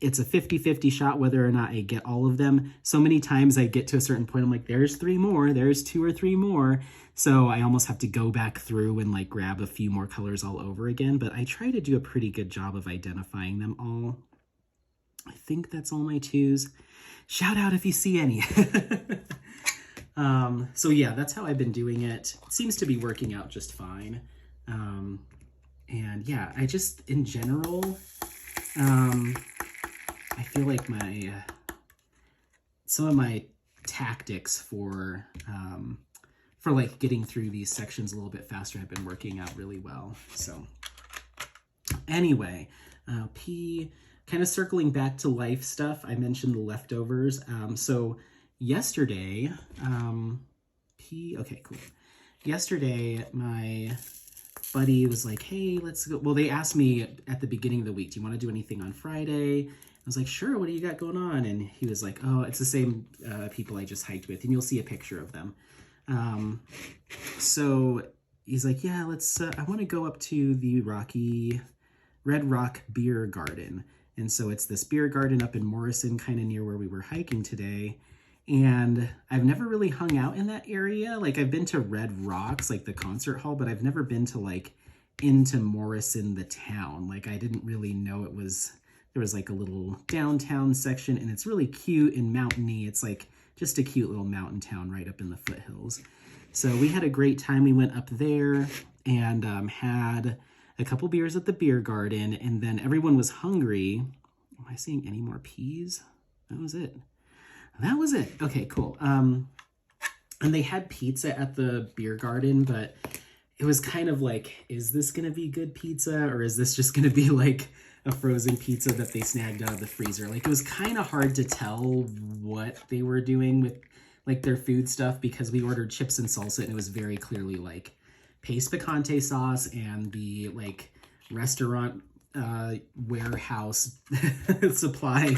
it's a 50-50 shot whether or not I get all of them. So many times I get to a certain point, I'm like, there's 3 more, there's 2 or 3 more. So I almost have to go back through and like grab a few more colors all over again. But I try to do a pretty good job of identifying them all. I think that's all my 2s. Shout out if you see any. So yeah, that's how I've been doing it. It seems to be working out just fine. And yeah, I just, in general, I feel like some of my tactics for like getting through these sections a little bit faster have been working out really well. So anyway, P, kind of circling back to life stuff, I mentioned the leftovers. So yesterday, okay, cool. Yesterday, my buddy was like, hey, let's go. Well, they asked me at the beginning of the week, do you want to do anything on Friday? I was like, sure, what do you got going on? And he was like, oh, it's the same people I just hiked with, and you'll see a picture of them. So he's like, yeah, let's, I want to go up to the Red Rock Beer Garden. And so it's this beer garden up in Morrison, kind of near where we were hiking today. And I've never really hung out in that area. Like I've been to Red Rocks, like the concert hall, but I've never been to like into Morrison, the town. Like I didn't really know there was like a little downtown section, and it's really cute and mountainy. It's like just a cute little mountain town right up in the foothills. So we had a great time. We went up there and had a couple beers at the beer garden, and then everyone was hungry. Am I seeing any more peas? That was it. That was it. Okay, cool. And they had pizza at the beer garden, but it was kind of like, is this going to be good pizza, or is this just going to be like a frozen pizza that they snagged out of the freezer? Like it was kind of hard to tell what they were doing with like their food stuff, because we ordered chips and salsa, and it was very clearly like paste picante sauce and the like restaurant warehouse supply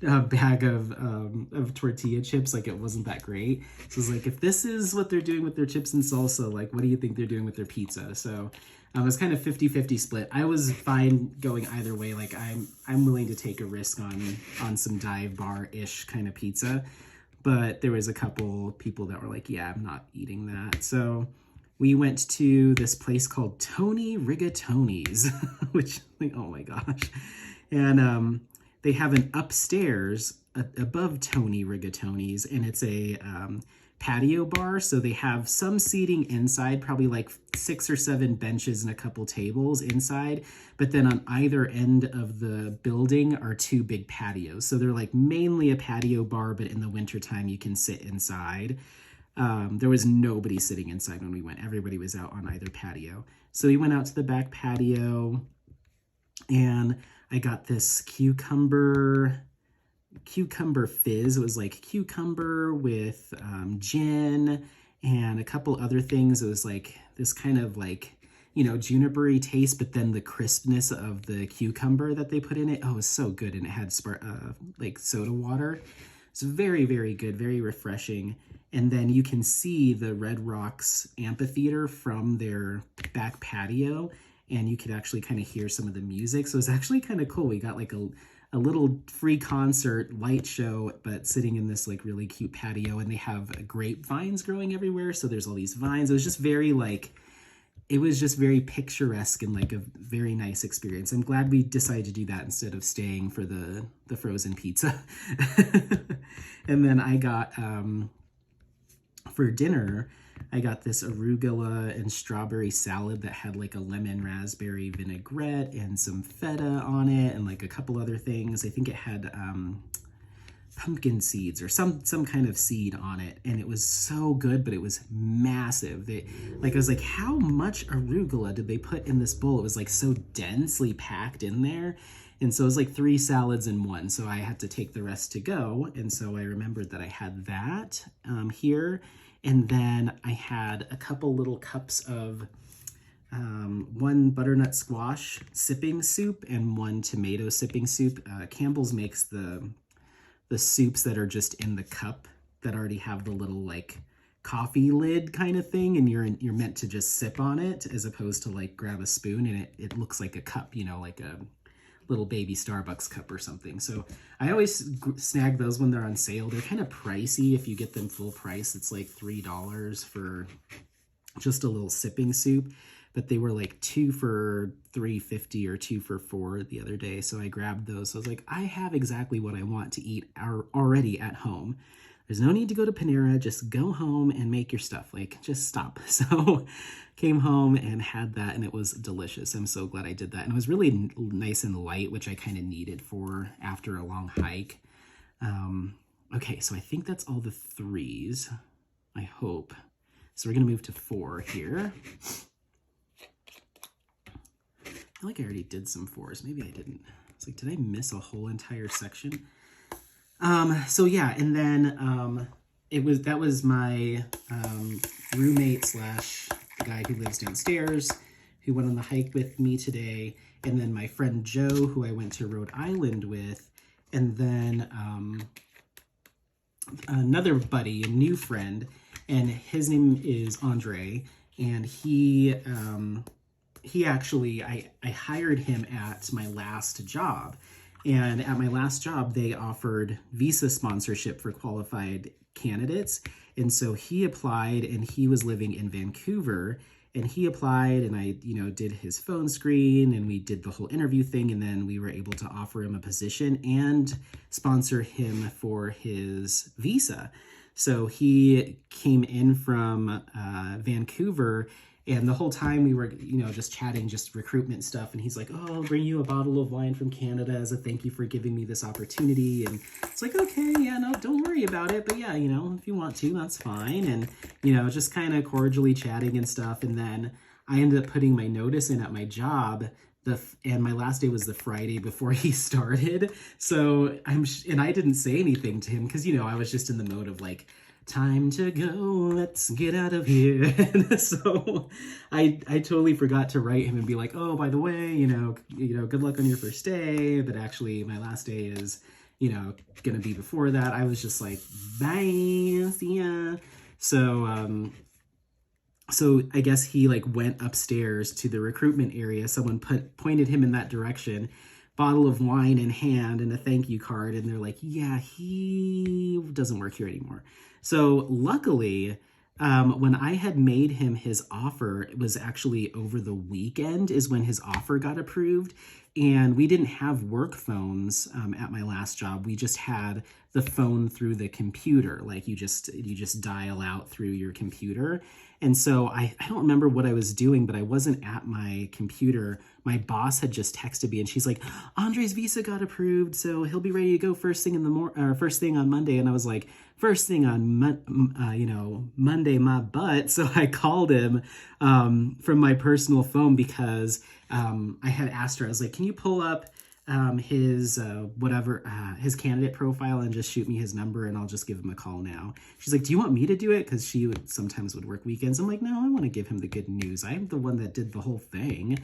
bag of tortilla chips. Like it wasn't that great. So it's like, if this is what they're doing with their chips and salsa, like what do you think they're doing with their pizza? So it was kind of 50-50 split. I was fine going either way. Like I'm willing to take a risk on some dive bar-ish kind of pizza, but there was a couple people that were like, yeah, I'm not eating that. So we went to this place called Tony Rigatoni's, which, like, oh my gosh. And they have an upstairs above Tony Rigatoni's, and it's a patio bar. So they have some seating inside, probably like 6 or 7 benches and a couple tables inside. But then on either end of the building are 2 big patios. So they're like mainly a patio bar, but in the wintertime you can sit inside. There was nobody sitting inside when we went. Everybody was out on either patio. So we went out to the back patio, and I got this cucumber fizz. It was like cucumber with gin and a couple other things. It was like this kind of like, juniper-y taste, but then the crispness of the cucumber that they put in it. Oh, it was so good. And it had like soda water. It's very, very good, very refreshing. And then you can see the Red Rocks amphitheater from their back patio, and you could actually kind of hear some of the music. So it's actually kind of cool. We got like a little free concert light show, but sitting in this like really cute patio, and they have grapevines growing everywhere. So there's all these vines. It was just very picturesque and like a very nice experience. I'm glad we decided to do that instead of staying for the frozen pizza. And then I got, for dinner, I got this arugula and strawberry salad that had like a lemon raspberry vinaigrette and some feta on it and like a couple other things. I think it had pumpkin seeds or some kind of seed on it, and it was so good, but it was massive. I was like, how much arugula did they put in this bowl? It was like so densely packed in there. And so it was like 3 salads in one. So I had to take the rest to go. And so I remembered that I had that here. And then I had a couple little cups of one butternut squash sipping soup and one tomato sipping soup. Campbell's makes the soups that are just in the cup that already have the little like coffee lid kind of thing, and you're meant to just sip on it as opposed to like grab a spoon, and it looks like a cup, like a little baby Starbucks cup or something. So I always snag those when they're on sale. They're kind of pricey. If you get them full price, it's like $3 for just a little sipping soup, but they were like 2 for $3.50 or 2 for $4 the other day. So I grabbed those. So I was like, I have exactly what I want to eat already at home. There's no need to go to Panera. Just go home and make your stuff. Like, just stop. So came home and had that, and it was delicious. I'm so glad I did that. And it was really nice and light, which I kind of needed for after a long hike. Okay, so I think that's all the 3s, I hope. So we're going to move to 4 here. I feel like I already did some 4s. Maybe I didn't. It's like, did I miss a whole entire section? So yeah, and then that was my roommate slash the guy who lives downstairs who went on the hike with me today, and then my friend Joe, who I went to Rhode Island with, and then another buddy, a new friend, and his name is Andre, and he actually, I hired him at my last job. And at my last job, they offered visa sponsorship for qualified candidates. And so he applied, and he was living in Vancouver, and he applied, and I, did his phone screen, and we did the whole interview thing, and then we were able to offer him a position and sponsor him for his visa. So he came in from Vancouver, and the whole time we were, just chatting, just recruitment stuff. And he's like, oh, I'll bring you a bottle of wine from Canada as a thank you for giving me this opportunity. And it's like, okay, yeah, no, don't worry about it. But yeah, if you want to, that's fine. And, just kind of cordially chatting and stuff. And then I ended up putting my notice in at my job. And my last day was the Friday before he started. So and I didn't say anything to him because, I was just in the mode of like, time to go, let's get out of here. And so I totally forgot to write him and be like, oh, by the way, good luck on your first day. But actually my last day is, gonna be before that. I was just like, bye, see ya. So I guess he like went upstairs to the recruitment area. Someone pointed him in that direction, bottle of wine in hand and a thank you card. And they're like, yeah, he doesn't work here anymore. So luckily, when I had made him his offer, it was actually over the weekend is when his offer got approved. And we didn't have work phones at my last job. We just had the phone through the computer. Like you just dial out through your computer. And so I don't remember what I was doing, but I wasn't at my computer. My boss had just texted me and she's like, Andre's visa got approved, so he'll be ready to go first thing first thing on Monday. And I was like, first thing on Monday, my butt. So I called him from my personal phone because I had asked her, I was like, can you pull up his his candidate profile and just shoot me his number and I'll just give him a call now. She's like, do you want me to do it? Because she sometimes would work weekends. I'm like, no, I want to give him the good news. I'm the one that did the whole thing.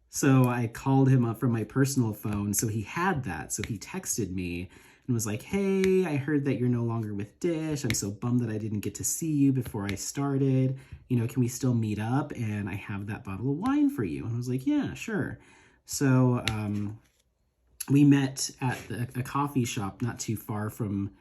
So I called him up from my personal phone. So he had that. So he texted me and was like, hey, I heard that you're no longer with Dish. I'm so bummed that I didn't get to see you before I started. Can we still meet up? And I have that bottle of wine for you. And I was like, yeah, sure. So we met at a coffee shop not too far from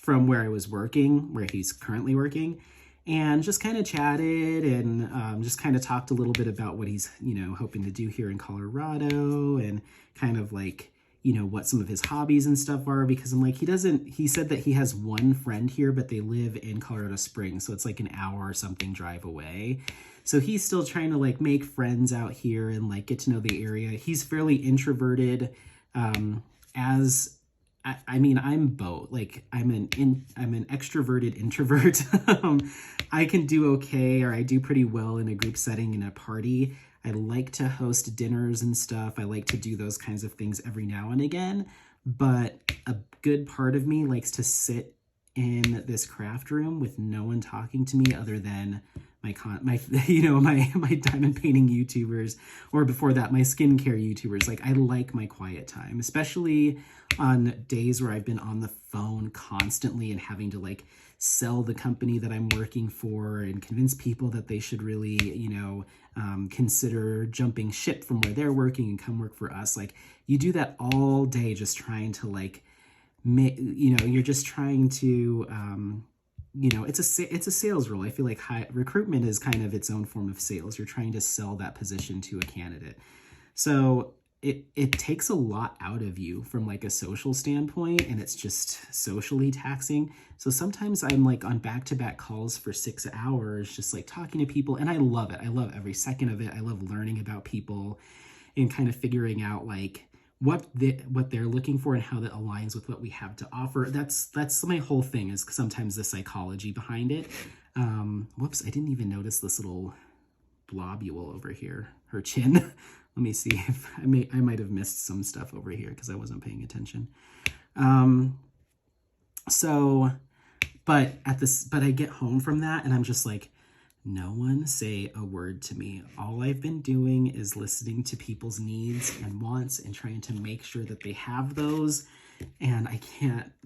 where I was working, where he's currently working, and just kind of chatted and just kind of talked a little bit about what he's, hoping to do here in Colorado and kind of like, what some of his hobbies and stuff are, because I'm like, he said that he has one friend here, but they live in Colorado Springs. So it's like an hour or something drive away. So he's still trying to like make friends out here and like get to know the area. He's fairly introverted. I'm both. Like I'm an extroverted introvert. I can do okay, or I do pretty well in a group setting in a party. I like to host dinners and stuff. I like to do those kinds of things every now and again. But a good part of me likes to sit in this craft room with no one talking to me other than my diamond painting YouTubers, or before that, my skincare YouTubers. Like I like my quiet time, especially on days where I've been on the phone constantly and having to like sell the company that I'm working for and convince people that they should really, consider jumping ship from where they're working and come work for us. Like you do that all day, just trying to like, you're just trying to, it's a sales role. I feel like recruitment is kind of its own form of sales. You're trying to sell that position to a candidate. So it takes a lot out of you from like a social standpoint, and it's just socially taxing. So sometimes I'm like on back-to-back calls for 6 hours, just like talking to people, and I love it. I love every second of it. I love learning about people and kind of figuring out like what they're looking for and how that aligns with what we have to offer. That's my whole thing, is sometimes the psychology behind it. Whoops, I didn't even notice this little blobule over here, her chin. Let me see if I might have missed some stuff over here because I wasn't paying attention. But I get home from that and I'm just like, no one say a word to me. All I've been doing is listening to people's needs and wants and trying to make sure that they have those. And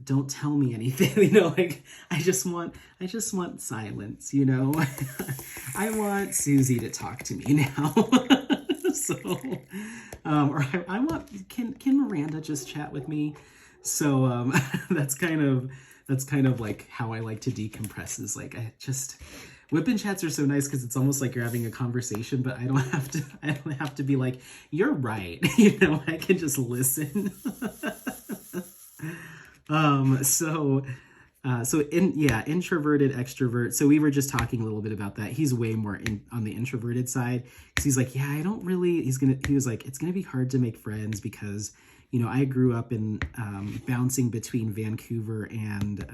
don't tell me anything, like I just want silence, I want Susie to talk to me now. So, or I want, can Miranda just chat with me? So that's kind of like how I like to decompress, is like, I just, WIP chats are so nice because it's almost like you're having a conversation, but I don't have to be like, you're right. I can just listen. So introverted, extrovert. So we were just talking a little bit about that. He's way more on the introverted side, because he's like, yeah, I don't really, he was like, it's going to be hard to make friends because, I grew up in, bouncing between Vancouver and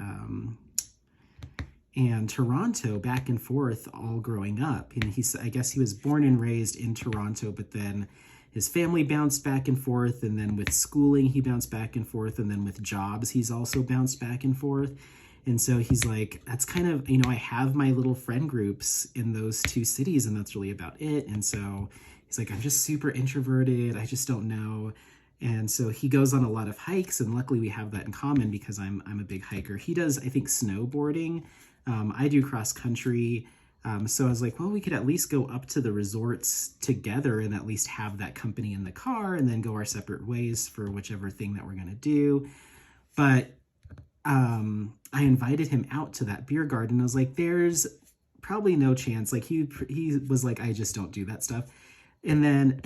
Toronto, back and forth, all growing up. And I guess he was born and raised in Toronto, but then his family bounced back and forth, and then with schooling he bounced back and forth, and then with jobs he's also bounced back and forth. And so he's like, that's kind of, I have my little friend groups in those two cities, and that's really about it. And so he's like, I'm just super introverted, I just don't know. And so he goes on a lot of hikes, and luckily we have that in common because I'm a big hiker. He does, I think, snowboarding. I do cross country. So I was like, well, we could at least go up to the resorts together and at least have that company in the car, and then go our separate ways for whichever thing that we're going to do. But I invited him out to that beer garden. I was like, there's probably no chance. Like he was like, I just don't do that stuff. And then,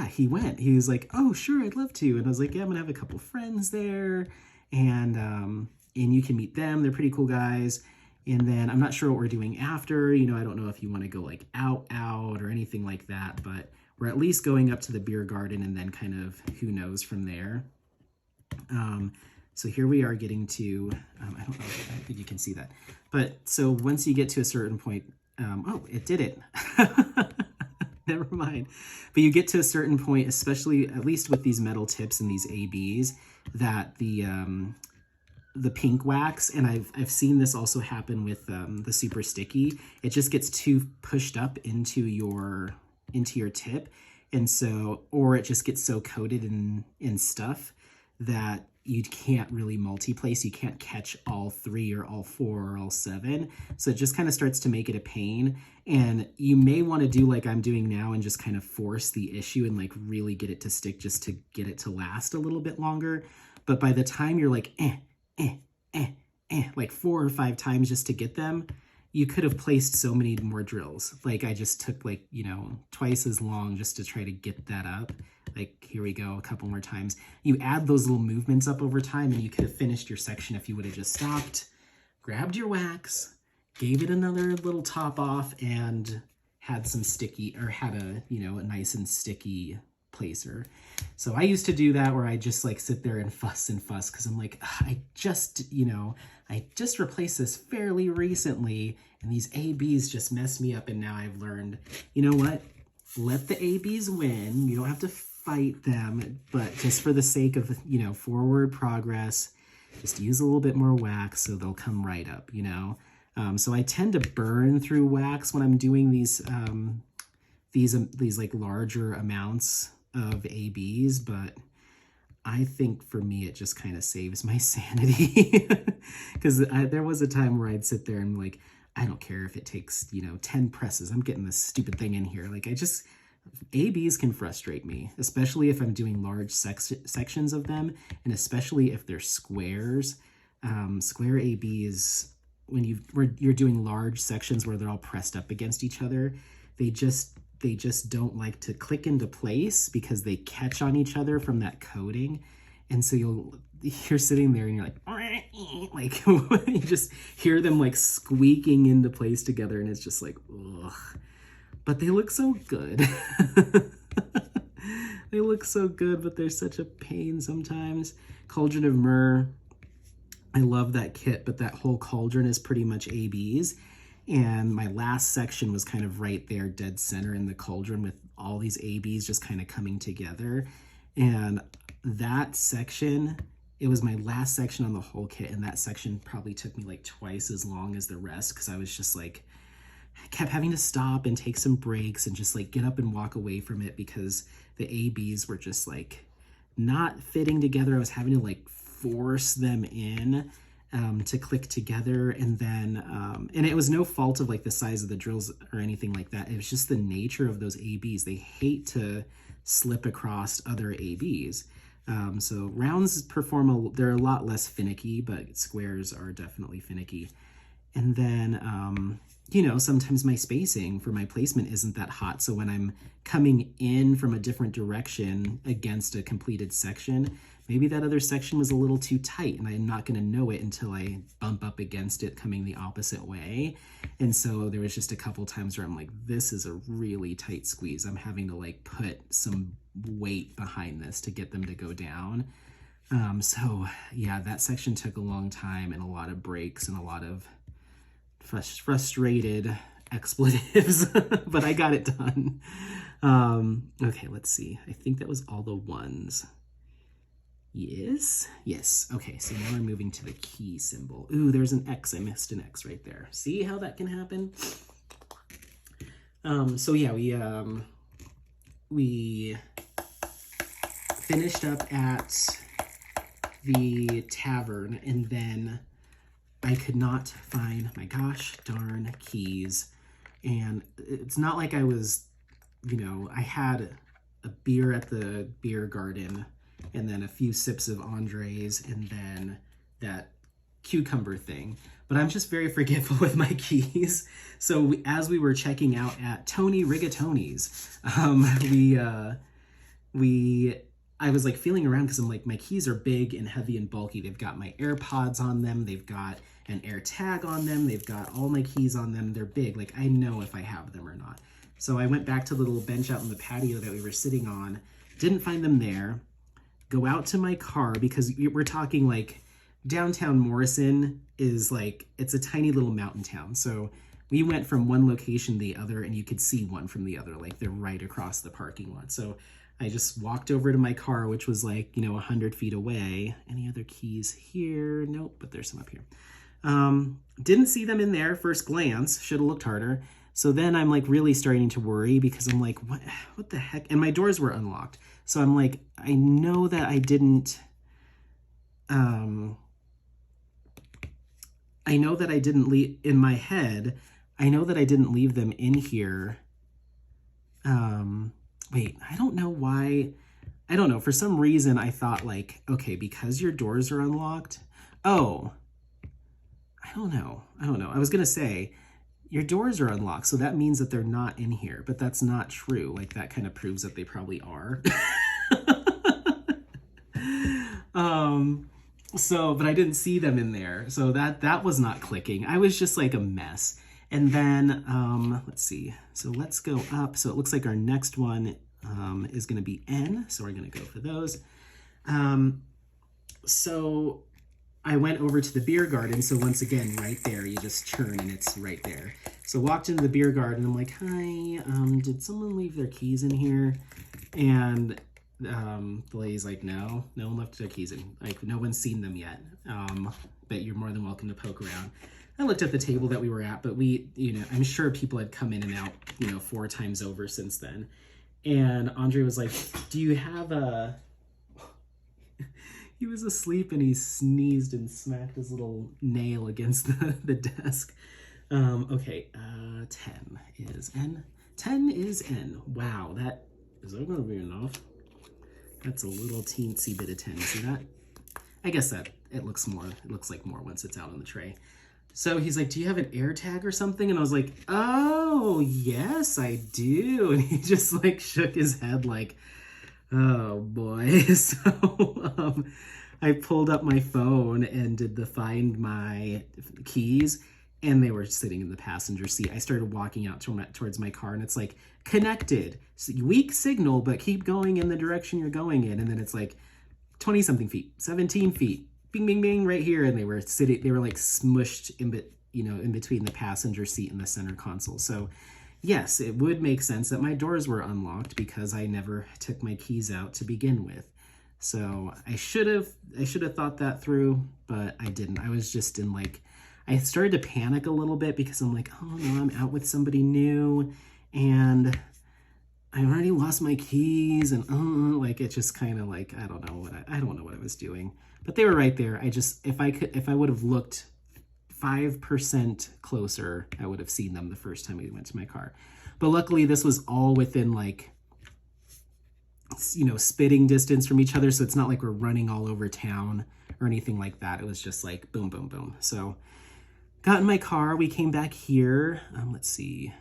he went. He was like, oh, sure, I'd love to. And I was like, yeah, I'm going to have a couple friends there. And you can meet them. They're pretty cool guys. And then I'm not sure what we're doing after. I don't know if you want to go like out or anything like that, but we're at least going up to the beer garden, and then kind of who knows from there. So here we are getting to, I don't know, I think you can see that. But so once you get to a certain point, oh, it did it. Never mind. But you get to a certain point, especially at least with these metal tips and these ABs, that the pink wax, and I've seen this also happen with the super sticky, it just gets too pushed up into your tip, and so, or it just gets so coated in stuff that you can't really multi-place. You can't catch all 3 or all 4 or all 7. So it just kind of starts to make it a pain. And you may want to do like I'm doing now and just kind of force the issue and like really get it to stick, just to get it to last a little bit longer. But by the time you're like, like 4 or 5 times just to get them, you could have placed so many more drills. Like I just took like, twice as long just to try to get that up. Like, here we go, a couple more times. You add those little movements up over time, and you could have finished your section if you would have just stopped, grabbed your wax, gave it another little top off, and had some sticky, or had a nice and sticky placer. So I used to do that, where I just like sit there and fuss because I'm like, I just replaced this fairly recently, and these ABs just messed me up. And now I've learned, you know what? Let the ABs win. You don't have to fight them, but just for the sake of, forward progress, just use a little bit more wax so they'll come right up, So I tend to burn through wax when I'm doing these like larger amounts of ABs, but I think for me it just kind of saves my sanity, because there was a time where I'd sit there and like, I don't care if it takes 10 presses, I'm getting this stupid thing in here. Like ABs can frustrate me, especially if I'm doing large sections of them, and especially if they're squares. Square ABs, when you're doing large sections where they're all pressed up against each other, they just don't like to click into place because they catch on each other from that coating. And so you're sitting there and you're like you just hear them like squeaking into place together, and it's just like, ugh. But they look so good. They look so good, but they're such a pain sometimes. Cauldron of Myrrh, I love that kit, but that whole cauldron is pretty much ABs. And my last section was kind of right there, dead center in the cauldron, with all these ABs just kind of coming together. And that section, it was my last section on the whole kit, and that section probably took me like twice as long as the rest, because I was just like, I kept having to stop and take some breaks and just like get up and walk away from it, because the ABs were just like not fitting together. I was having to like force them in. to click together. And then, and it was no fault of like the size of the drills or anything like that. It was just the nature of those ABs. They hate to slip across other ABs. So rounds they're a lot less finicky, but squares are definitely finicky. And then, you know, sometimes my spacing for my placement isn't that hot. So when I'm coming in from a different direction against a completed section, maybe that other section was a little too tight and I'm not going to know it until I bump up against it coming the opposite way. And so there was just a couple times where I'm like, this is a really tight squeeze. I'm having to like put some weight behind this to get them to go down. So yeah, that section took a long time and a lot of breaks and a lot of frustrated expletives, but I got it done. Okay, let's see. I think that was all the ones. Yes. Okay, so now we're moving to the key symbol. Ooh, there's an X. I missed an X right there. See how that can happen? So yeah, we finished up at the tavern, and then I could not find my gosh darn keys. And it's not like I was, you know, I had a beer at the beer garden and then a few sips of Andres and then that cucumber thing. But I'm just very forgetful with my keys. So as we were checking out at Tony Rigatoni's, I was like feeling around because I'm like, my keys are big and heavy and bulky. They've got my AirPods on them. They've got an air tag on them. They've got all my keys on them. They're big. Like I know if I have them or not. So I went back to the little bench out in the patio that we were sitting on. Didn't find them there. Go out to my car because we're talking like downtown Morrison is like, it's a tiny little mountain town. So we went from one location to the other and you could see one from the other. Like they're right across the parking lot. So I just walked over to my car, which was like, you know, 100 feet away. Any other keys here? Nope, but there's some up here. Didn't see them in there first glance. Should have looked harder. So then I'm like really starting to worry because I'm like, what the heck? And my doors were unlocked. So I'm like, I know that I didn't, leave in my head. I know that I didn't leave them in here. Wait, I don't know why. I don't know. For some reason, I thought like, okay, because your doors are unlocked. Oh, I don't know. I was going to say your doors are unlocked. So that means that they're not in here, but that's not true. Like that kind of proves that they probably are. But I didn't see them in there. So that was not clicking. I was just like a mess. And then, let's see. So let's go up. So it looks like our next one is going to be N. So we're going to go for those. So I went over to the beer garden. So once again, right there, you just turn and it's right there. So walked into the beer garden. I'm like, hi, did someone leave their keys in here? And the lady's like, no one left their keys in. Like, no one's seen them yet. But you're more than welcome to poke around. I looked at the table that we were at, but I'm sure people had come in and out, 4 times over since then. And Andre was like, do you have a... He was asleep and he sneezed and smacked his little nail against the desk. Okay, 10 is N. 10 is N. Wow, is that going to be enough? That's a little teensy bit of 10. See that? I guess that it looks like more once it's out on the tray. So he's like, do you have an air tag or something? And I was like, oh, yes, I do. And he just like shook his head like, oh boy. So I pulled up my phone and did the find my keys, and they were sitting in the passenger seat. I started walking out towards my car, and it's like, connected. So weak signal, but keep going in the direction you're going in. And then it's like 20 something feet, 17 feet. Bing, bing, bing, right here. And they were like smushed in between the passenger seat and the center console. So yes, it would make sense that my doors were unlocked because I never took my keys out to begin with. So I should have thought that through, but I didn't. I was just I started to panic a little bit because I'm like, oh no, I'm out with somebody new. And I already lost my keys, and like it just kind of like I don't know what I was doing, but they were right there. I just if I would have looked 5% closer, I would have seen them the first time we went to my car. But luckily, this was all within like, you know, spitting distance from each other, so it's not like we're running all over town or anything like that. It was just like boom, boom, boom. So got in my car, we came back here. Let's see,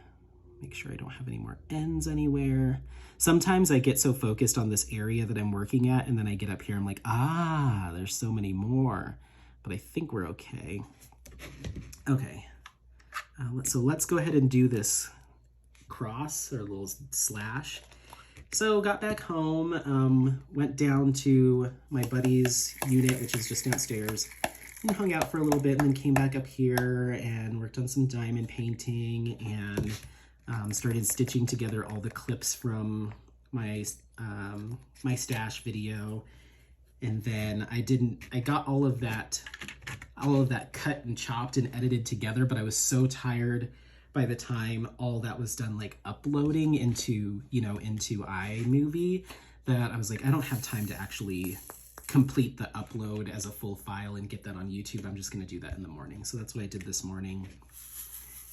make sure I don't have any more ends anywhere. Sometimes I get so focused on this area that I'm working at, and then I get up here, I'm like, ah, there's so many more. But I think we're okay. Okay, so let's go ahead and do this cross or a little slash. So got back home, went down to my buddy's unit, which is just downstairs, and hung out for a little bit, and then came back up here and worked on some diamond painting and started stitching together all the clips from my my stash video. And then I got all of that cut and chopped and edited together, but I was so tired by the time all that was done, like uploading into, you know, into iMovie, that I was like, I don't have time to actually complete the upload as a full file and get that on YouTube. I'm just gonna do that in the morning. So that's what I did this morning.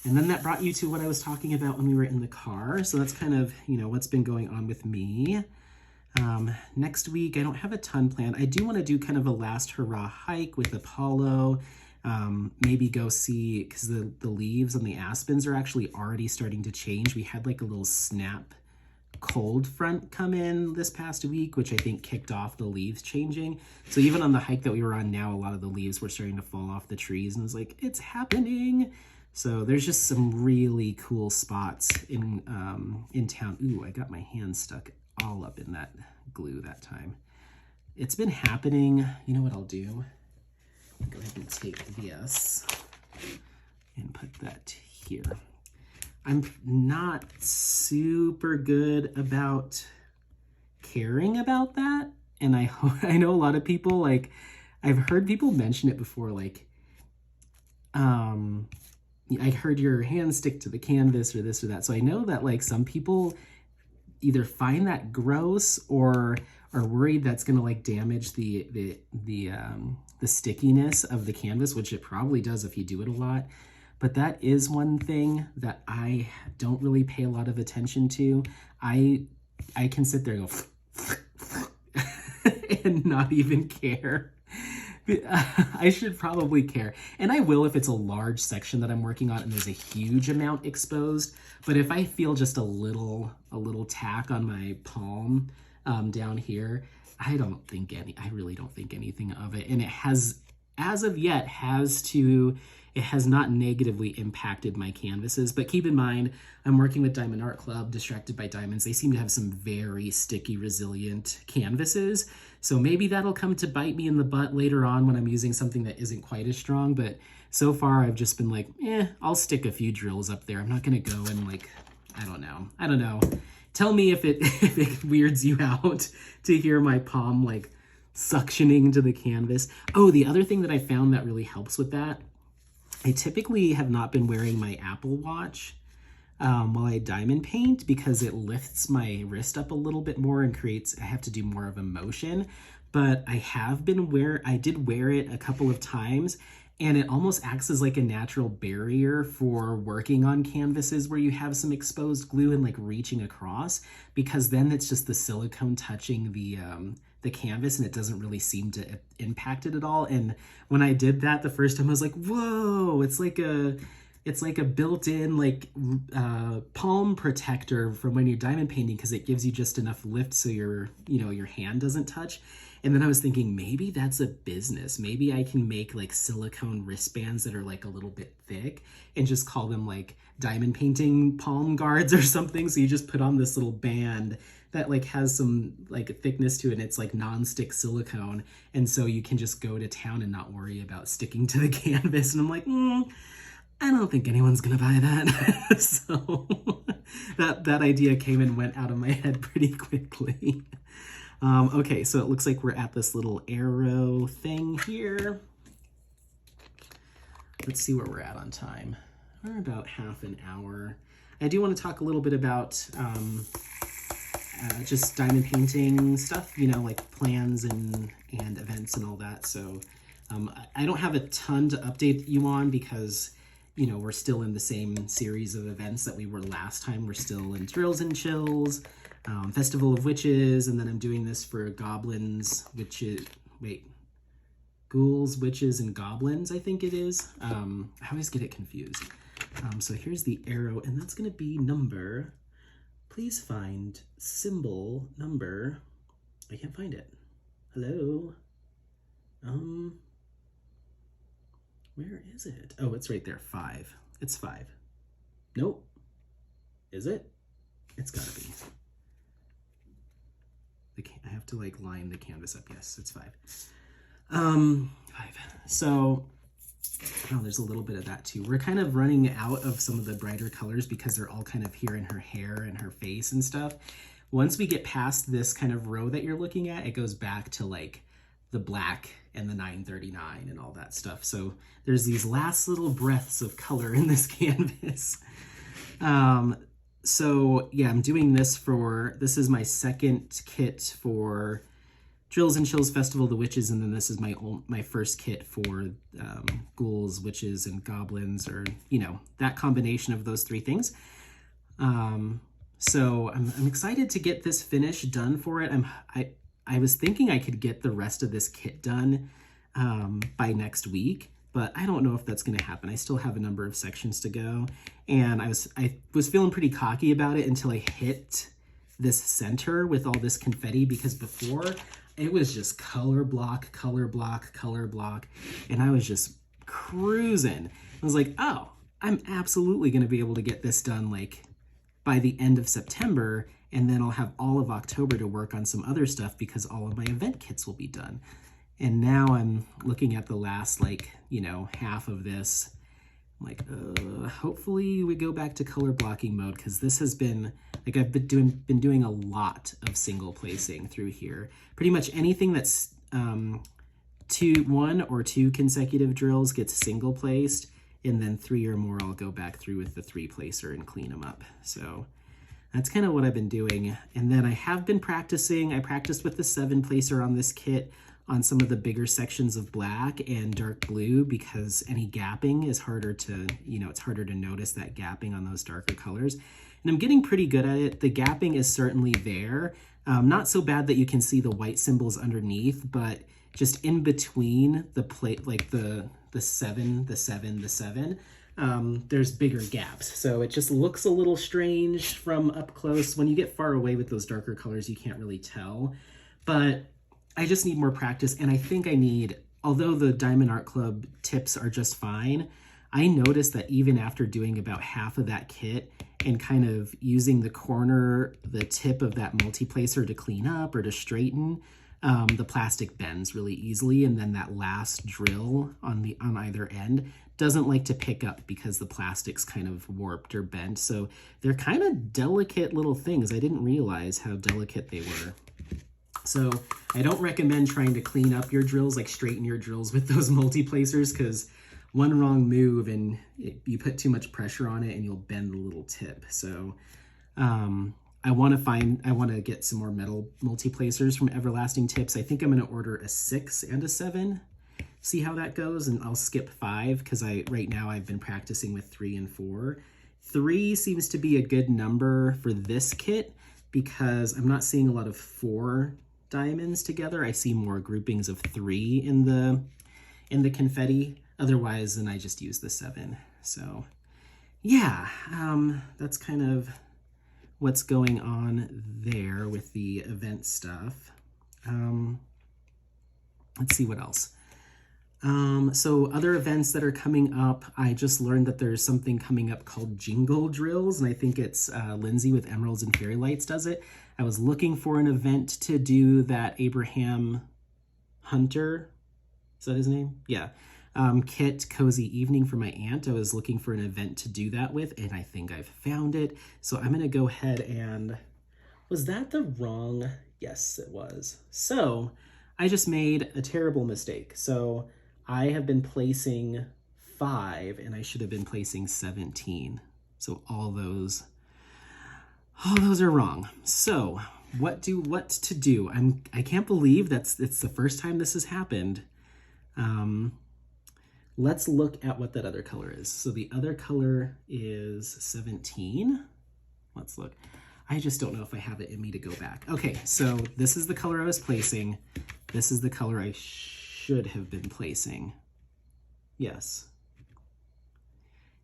And then that brought you to what I was talking about when we were in the car. So that's kind of, you know, what's been going on with me. Next week, I don't have a ton planned. I do want to do kind of a last hurrah hike with Apollo. Maybe go see, because the leaves on the aspens are actually already starting to change. We had like a little snap cold front come in this past week, which I think kicked off the leaves changing. So even on the hike that we were on now, a lot of the leaves were starting to fall off the trees, and I was like, it's happening. So there's just some really cool spots in town. Ooh, I got my hand stuck all up in that glue that time. It's been happening. You know what I'll do? Go ahead and take this and put that here. I'm not super good about caring about that. And I know a lot of people, like, I've heard people mention it before, like, I heard your hand stick to the canvas or this or that. So I know that like some people either find that gross or are worried that's gonna like damage the stickiness of the canvas, which it probably does if you do it a lot. But that is one thing that I don't really pay a lot of attention to. I can sit there and go and not even care. I should probably care. And I will if it's a large section that I'm working on and there's a huge amount exposed. But if I feel just a little tack on my palm down here, I really don't think anything of it. And it has, as of yet, it has not negatively impacted my canvases. But keep in mind, I'm working with Diamond Art Club, Distracted by Diamonds. They seem to have some very sticky, resilient canvases. So maybe that'll come to bite me in the butt later on when I'm using something that isn't quite as strong. But so far, I've just been like, I'll stick a few drills up there. I'm not going to go and like, I don't know. Tell me if it weirds you out to hear my palm like suctioning to the canvas. Oh, the other thing that I found that really helps with that, I typically have not been wearing my Apple Watch while I diamond paint because it lifts my wrist up a little bit more and I have to do more of a motion. But I did wear it a couple of times, and it almost acts as like a natural barrier for working on canvases where you have some exposed glue and like reaching across, because then it's just the silicone touching the canvas and it doesn't really seem to impact it at all. And when I did that the first time, I was like, whoa, it's like a built-in like palm protector from when you're diamond painting, because it gives you just enough lift so your hand doesn't touch. And then I was thinking, maybe that's a business. Maybe I can make like silicone wristbands that are like a little bit thick and just call them like diamond painting palm guards or something. So you just put on this little band that like has some like thickness to it, and it's like non-stick silicone. And so you can just go to town and not worry about sticking to the canvas. And I'm like, I don't think anyone's gonna buy that. So that idea came and went out of my head pretty quickly. Okay, so it looks like we're at this little arrow thing here. Let's see where we're at on time. We're about half an hour. I do want to talk a little bit about just diamond painting stuff, you know, like plans and events and all that. So I don't have a ton to update you on because, you know, we're still in the same series of events that we were last time. We're still in Drills and Chills, Festival of Witches, and then I'm doing this for Goblins, Ghouls, Witches, and Goblins, I think it is. I always get it confused. So here's the arrow, and that's going to be number. Please find symbol number. I can't find it. Hello? Where is it? Oh, it's right there. 5. It's 5. Nope. Is it? It's gotta be. I have to like line the canvas up. Yes, it's 5. 5. So, oh, there's a little bit of that too. We're kind of running out of some of the brighter colors because they're all kind of here in her hair and her face and stuff. Once we get past this kind of row that you're looking at, it goes back to like the black and the 939 and all that stuff. So there's these last little breaths of color in this canvas. So yeah, I'm doing this this is my second kit for Drills and Chills Festival of the Witches, and then this is my first kit for Ghouls, Witches, and Goblins, or, you know, that combination of those 3 things. So I'm excited to get this finish done for it. I was thinking I could get the rest of this kit done by next week, but I don't know if that's going to happen. I still have a number of sections to go, and I was feeling pretty cocky about it until I hit this center with all this confetti, because before it was just color block, color block, color block, and I was just cruising. I was like, oh, I'm absolutely going to be able to get this done like by the end of September, and then I'll have all of October to work on some other stuff because all of my event kits will be done. And now I'm looking at the last, like, you know, half of this. I'm like, hopefully we go back to color blocking mode, because this has been, like, I've been doing a lot of single placing through here. Pretty much anything that's 1 or 2 consecutive drills gets single placed, and then 3 or more I'll go back through with the 3 placer and clean them up. So that's kind of what I've been doing. And then I have been practicing. I practiced with the 7 placer on this kit on some of the bigger sections of black and dark blue, because any gapping is harder to, you know, it's harder to notice that gapping on those darker colors. And I'm getting pretty good at it. The gapping is certainly there. Not so bad that you can see the white symbols underneath, but just in between the plate, like the 7, the 7, the 7, there's bigger gaps. So it just looks a little strange from up close. When you get far away with those darker colors, you can't really tell. But I just need more practice, and I think I need, although the Diamond Art Club tips are just fine, I noticed that even after doing about half of that kit and kind of using the tip of that multi-placer to clean up or to straighten, the plastic bends really easily, and then that last drill on either end doesn't like to pick up because the plastic's kind of warped or bent. So they're kind of delicate little things. I didn't realize how delicate they were. So I don't recommend trying to clean up your drills, like straighten your drills with those multi-placers, because one wrong move and you put too much pressure on it and you'll bend the little tip. So I want to get some more metal multi-placers from Everlasting Tips. I think I'm going to order a 6 and a 7, see how that goes, and I'll skip 5 because right now I've been practicing with 3 and 4. 3 seems to be a good number for this kit because I'm not seeing a lot of 4 diamonds together. I see more groupings of 3 in the confetti. Otherwise, then I just use the 7. So yeah, that's kind of what's going on there with the event stuff. Let's see what else. So other events that are coming up, I just learned that there's something coming up called Jingle Drills, and I think it's Lindsay with Emeralds and Fairy Lights does it. I was looking for an event to do that Abraham Hunter, is that his name? Yeah. Kit Cozy Evening for my aunt. I was looking for an event to do that with, and I think I've found it. So I'm going to go ahead and, was that the wrong? Yes, it was. So I just made a terrible mistake. So I have been placing 5 and I should have been placing 17. So all those are wrong. So what to do? I can't believe it's the first time this has happened. Let's look at what that other color is. So the other color is 17. Let's look. I just don't know if I have it in me to go back. Okay, so this is the color I was placing. This is the color I should have been placing. Yes.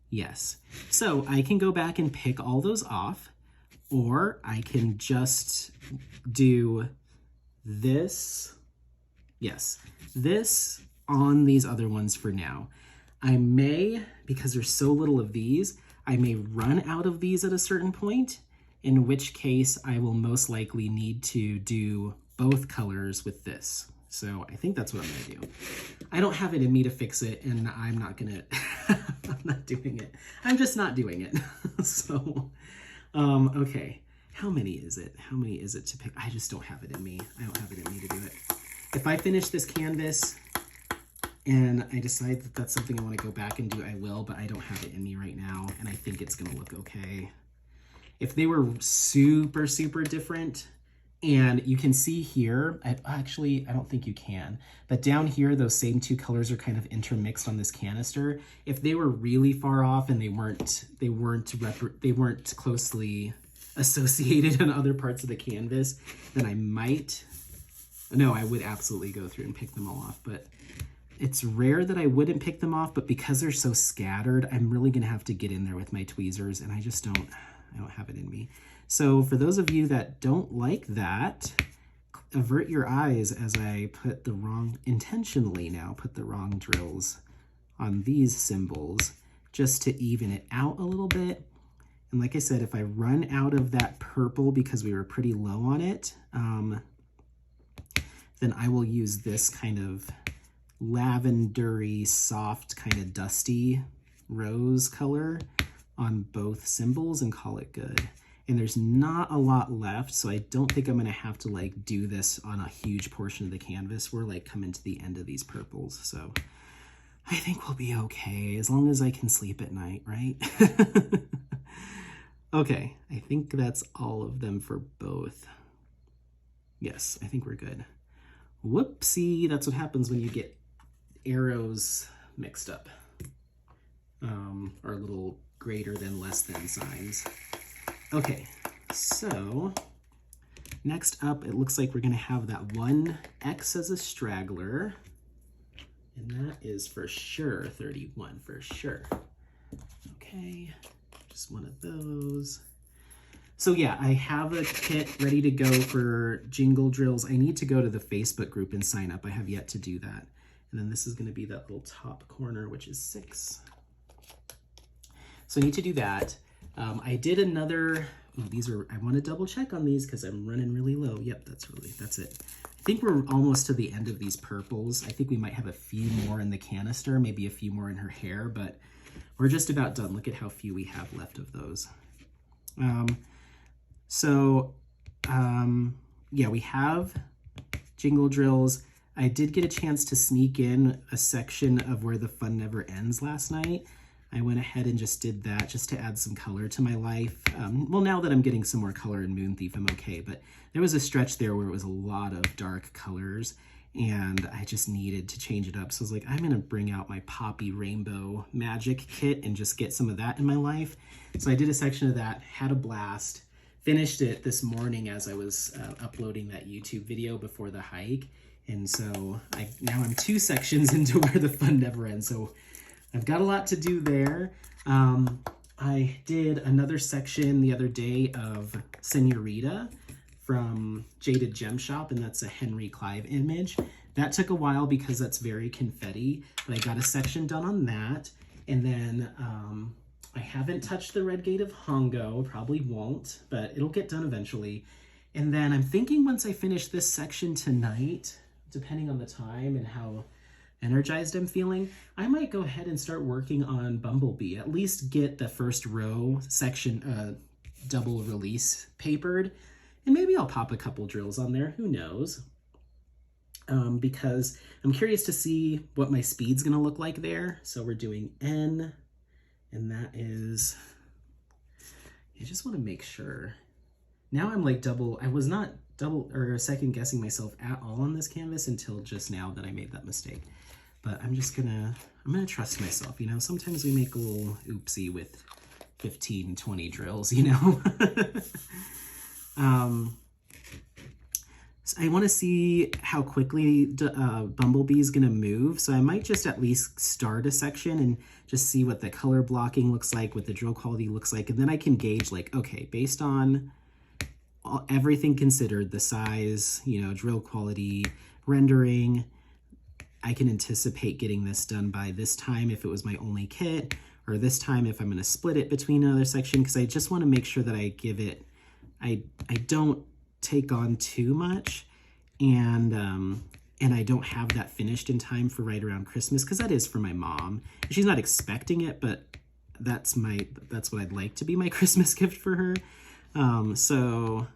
Yes. So I can go back and pick all those off, or I can just do this. Yes, this on these other ones for now. I may, because there's so little of these, I may run out of these at a certain point, in which case I will most likely need to do both colors with this. So I think that's what I'm gonna do. I don't have it in me to fix it, and I'm not gonna, I'm not doing it. I'm just not doing it. So, okay. How many is it? How many is it to pick? I just don't have it in me. I don't have it in me to do it. If I finish this canvas and I decide that that's something I want to go back and do, I will, but I don't have it in me right now, and I think it's going to look okay. If they were super, super different, and you can see here, actually, I don't think you can, but down here, those same two colors are kind of intermixed on this canister. If they were really far off and they weren't closely associated in other parts of the canvas, then I might, no, I would absolutely go through and pick them all off, but it's rare that I wouldn't pick them off, but because they're so scattered, I'm really gonna have to get in there with my tweezers, and I don't have it in me. So for those of you that don't like that, avert your eyes as I put the wrong, intentionally now, put the wrong drills on these symbols, just to even it out a little bit. And like I said, if I run out of that purple because we were pretty low on it, then I will use this kind of lavendery, soft, kind of dusty rose color on both symbols and call it good. And there's not a lot left, so I don't think I'm gonna have to like do this on a huge portion of the canvas. We're like coming to the end of these purples, so I think we'll be okay as long as I can sleep at night, right? Okay, I think that's all of them for both. Yes, I think we're good. Whoopsie, that's what happens when you get arrows mixed up, or little greater than, less than signs. Okay, so next up, it looks like we're gonna have that one X as a straggler, and that is for sure 31, for sure. Okay, just one of those. So yeah, I have a kit ready to go for jingle drills. I need to go to the Facebook group and sign up. I have yet to do that. And then this is gonna be that little top corner, which is 6. So I need to do that. I did another, these are, I want to double check on these because I'm running really low. Yep, that's it. I think we're almost to the end of these purples. I think we might have a few more in the canister, maybe a few more in her hair, but we're just about done. Look at how few we have left of those. Yeah, we have jingle drills. I did get a chance to sneak in a section of Where the Fun Never Ends last night. I went ahead and just did that just to add some color to my life. Well, now that I'm getting some more color in Moon Thief, I'm okay, but there was a stretch there where it was a lot of dark colors and I just needed to change it up. So I was like, I'm gonna bring out my Poppy Rainbow Magic kit and just get some of that in my life. So I did a section of that, had a blast, finished it this morning as I was uploading that YouTube video before the hike. And so now I'm 2 sections into Where the Fun Never Ends. So I've got a lot to do there. I did another section the other day of Senorita from Jaded Gem Shop, and that's a Henry Clive image. That took a while because that's very confetti, but I got a section done on that. And then I haven't touched the Red Gate of Hongo, probably won't, but it'll get done eventually. And then I'm thinking once I finish this section tonight, depending on the time and how energized I'm feeling, I might go ahead and start working on Bumblebee, at least get the first row section double release papered, and maybe I'll pop a couple drills on there, who knows, because I'm curious to see what my speed's gonna look like there. So we're doing N, and that is, I just wanna make sure now I'm like I was not double or second guessing myself at all on this canvas until just now that I made that mistake. But I'm gonna trust myself, you know. Sometimes we make a little oopsie with 15, 20 drills, you know. So I want to see how quickly Bumblebee is going to move. So I might just at least start a section and just see what the color blocking looks like, what the drill quality looks like. And then I can gauge like, okay, based on everything considered, the size, you know, drill quality, rendering, I can anticipate getting this done by this time if it was my only kit, or this time if I'm going to split it between another section, because I just want to make sure that I give it, I don't take on too much, and I don't have that finished in time for right around Christmas, because that is for my mom. She's not expecting it, but that's what I'd like to be my Christmas gift for her. So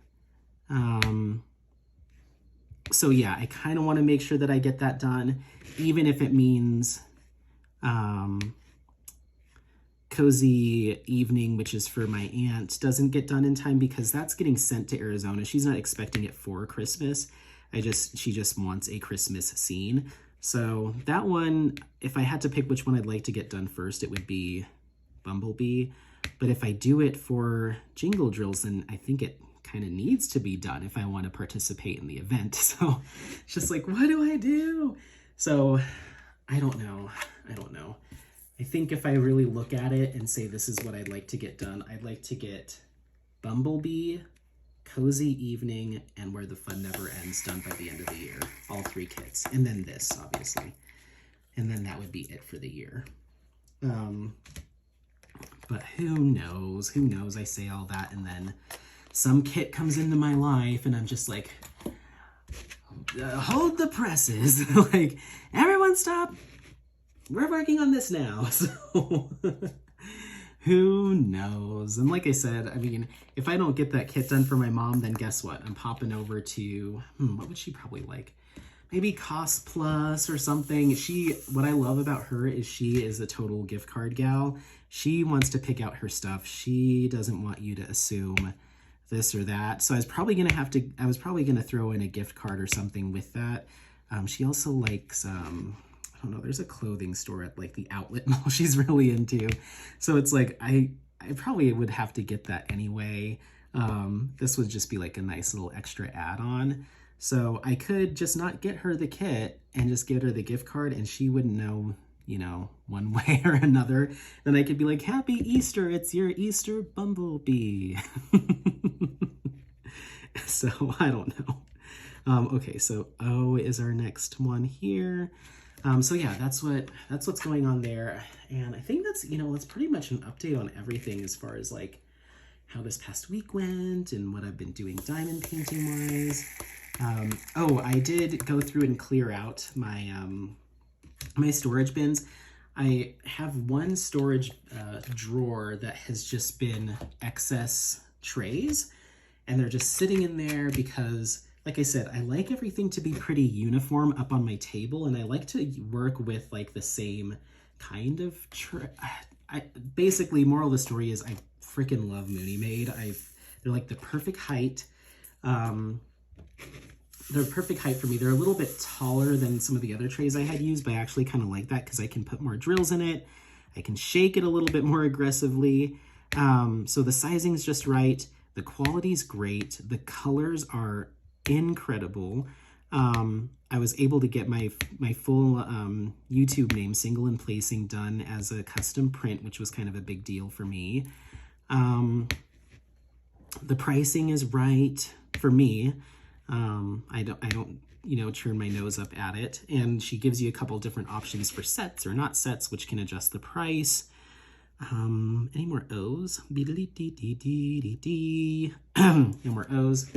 yeah, I kind of want to make sure that I get that done, even if it means Cozy Evening, which is for my aunt, doesn't get done in time, because that's getting sent to Arizona. She's not expecting it for Christmas. She just wants a Christmas scene. So that one, if I had to pick which one I'd like to get done first, it would be Bumblebee. But if I do it for Jingle Drills, then I think it kind of needs to be done if I want to participate in the event. So it's just like, what do I do? So I don't know. I think if I really look at it and say this is what I'd like to get done, I'd like to get Bumblebee, Cozy Evening, and Where the Fun Never Ends done by the end of the year. All 3 kits. And then this, obviously. And then that would be it for the year. But who knows? Who knows? I say all that, and then some kit comes into my life, and I'm just like, hold the presses. Like, everyone stop. We're working on this now. So who knows? And like I said, I mean, if I don't get that kit done for my mom, then guess what? I'm popping over to, what would she probably like? Maybe Cost Plus or something. What I love about her is she is a total gift card gal. She wants to pick out her stuff. She doesn't want you to assume this or that. So I was probably gonna throw in a gift card or something with that. She also likes, I don't know, there's a clothing store at like the outlet mall she's really into. So it's like, I probably would have to get that anyway. This would just be like a nice little extra add-on. So I could just not get her the kit and just get her the gift card, and she wouldn't know, you know, one way or another. Then I could be like, Happy Easter, it's your Easter Bumblebee. So I don't know. Okay, so O is our next one here. So yeah, that's what's going on there. And I think that's pretty much an update on everything as far as like how this past week went and what I've been doing diamond painting wise. I did go through and clear out my my storage bins. I have one storage drawer that has just been excess trays, and they're just sitting in there because, like I said, I like everything to be pretty uniform up on my table, and I like to work with like the same kind of basically, moral of the story is I freaking love Mooney Made. They're like the perfect height. They're perfect height for me. They're a little bit taller than some of the other trays I had used, but I actually kind of like that because I can put more drills in it. I can shake it a little bit more aggressively. So the sizing's just right. The quality's great. The colors are incredible. I was able to get my full YouTube name, Single and Placing, done as a custom print, which was kind of a big deal for me. The pricing is right for me. I don't turn my nose up at it. And she gives you a couple different options for sets or not sets, which can adjust the price. Any more O's? No more O's.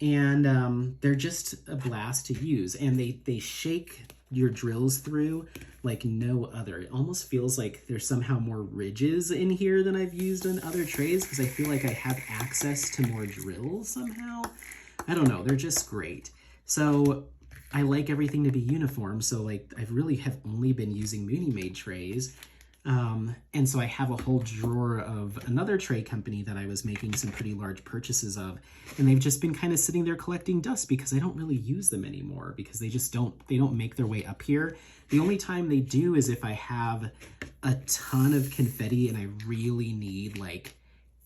And they're just a blast to use. And they shake your drills through like no other. It almost feels like there's somehow more ridges in here than I've used on other trays because I feel like I have access to more drills somehow. I don't know, they're just great. So I like everything to be uniform. So like I really have only been using Mooney Made trays. And so I have a whole drawer of another tray company that I was making some pretty large purchases of, and they've just been kind of sitting there collecting dust because I don't really use them anymore because they don't make their way up here. The only time they do is if I have a ton of confetti and I really need like